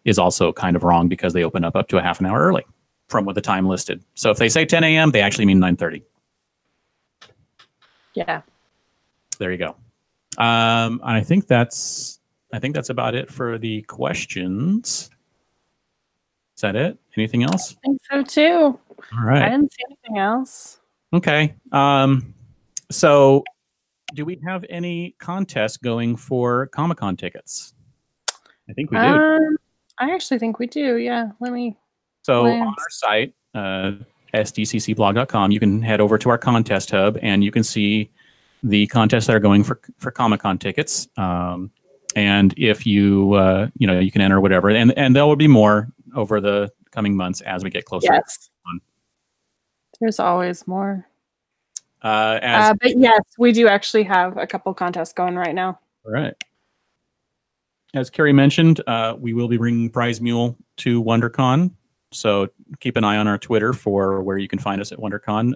is also kind of wrong because they open up to a half an hour early from what the time listed. So if they say 10 a.m., they actually mean 9:30. Yeah. There you go. I think that's about it for the questions. Is that it? Anything else? I think so too. All right. I didn't see anything else. Okay. So do we have any contests going for Comic-Con tickets? I think we do. I actually think we do. Yeah. Let me. So on our site, SDCCblog.com, you can head over to our contest hub and you can see the contests that are going for Comic-Con tickets. And if you you can enter whatever, and there will be more over the coming months as we get closer. Yes. There's always more. But yes, we do actually have a couple contests going right now. All right. As Carrie mentioned, we will be bringing Prize Mule to WonderCon. So keep an eye on our Twitter for where you can find us at WonderCon.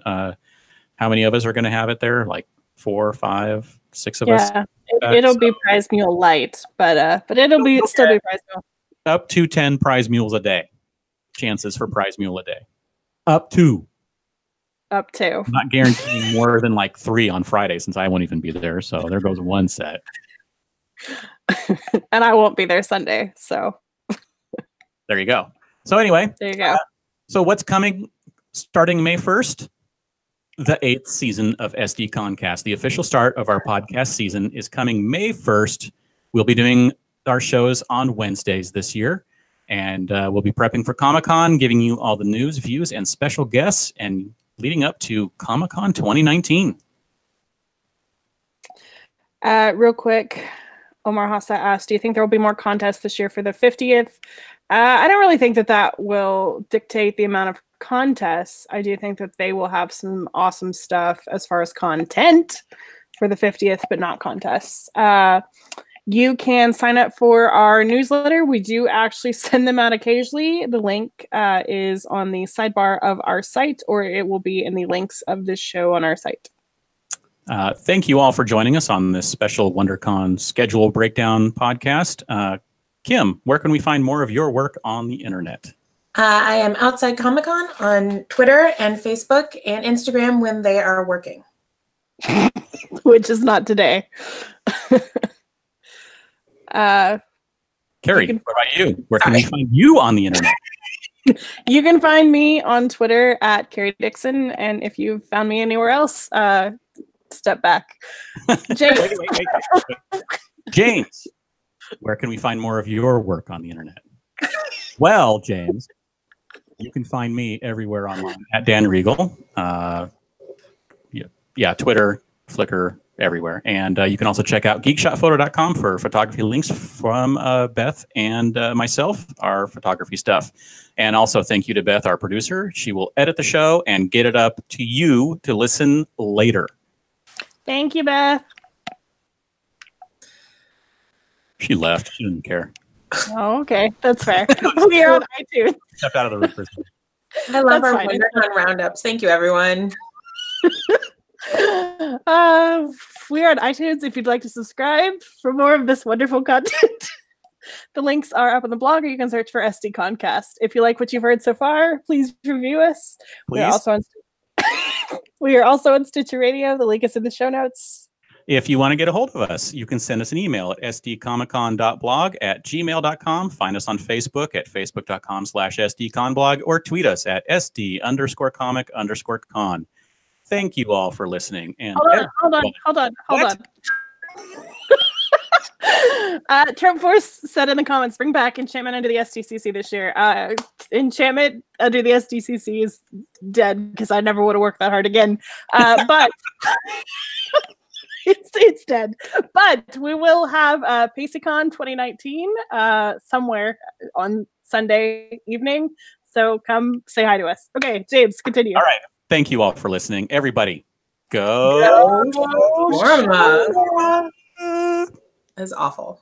How many of us are going to have it there? Like 4, 5, 6 of us? It'll be Prize Mule light, but it'll still be Prize Mule. Up to 10 Prize Mules a day. Chances for Prize Mule a day. Up to. I'm not guaranteeing more than like 3 on Friday since I won't even be there. So there goes one set. And I won't be there Sunday. So there you go. So anyway, there you go. So what's coming starting May 1st, the 8th season of SDConCast, the official start of our podcast season, is coming May 1st. We'll be doing our shows on Wednesdays this year, and we'll be prepping for Comic-Con, giving you all the news, views, and special guests, and leading up to Comic-Con 2019. Real quick, Omar Hassa asked, do you think there will be more contests this year for the 50th? I don't really think that will dictate the amount of contests. I do think that they will have some awesome stuff as far as content for the 50th, but not contests. You can sign up for our newsletter. We do actually send them out occasionally. The link is on the sidebar of our site, or it will be in the links of this show on our site. Thank you all for joining us on this special WonderCon schedule breakdown podcast. Kim, where can we find more of your work on the internet? I am Outside Comic-Con on Twitter and Facebook and Instagram when they are working. Which is not today. Carrie, what about you? Where can we find you on the internet? You can find me on Twitter at Carrie Dixon, and if you've found me anywhere else, step back. James. Wait. James, where can we find more of your work on the internet? Well, James, you can find me everywhere online at Dan Regal. Twitter, Flickr, everywhere. And you can also check out geekshotphoto.com for photography links from Beth and myself, our photography stuff. And also thank you to Beth, our producer. She will edit the show and get it up to you to listen later. Thank you, Beth. She left. She didn't care. Oh, okay. That's fair. We are on iTunes. Stepped out of the room for a second. I love our WonderCon roundups. Thank you, everyone. We are on iTunes if you'd like to subscribe for more of this wonderful content. The links are up on the blog, or you can search for SDConCast. If you like what you've heard so far, please review us. Please. We are also on Stitcher Radio. The link is in the show notes. If you want to get a hold of us, you can send us an email at sdcomiccon.blog@gmail.com. Find us on Facebook at facebook.com/sdconblog, or tweet us at sd_comic_con. Thank you all for listening. And hold on. Trump Force said in the comments, bring back enchantment under the SDCC this year. Enchantment under the SDCC is dead because I never would have worked that hard again. But it's dead. But we will have PACYCon 2019 somewhere on Sunday evening. So come say hi to us. Okay, James, continue. All right. Thank you all for listening. Everybody, go. Shawarma. That's awful.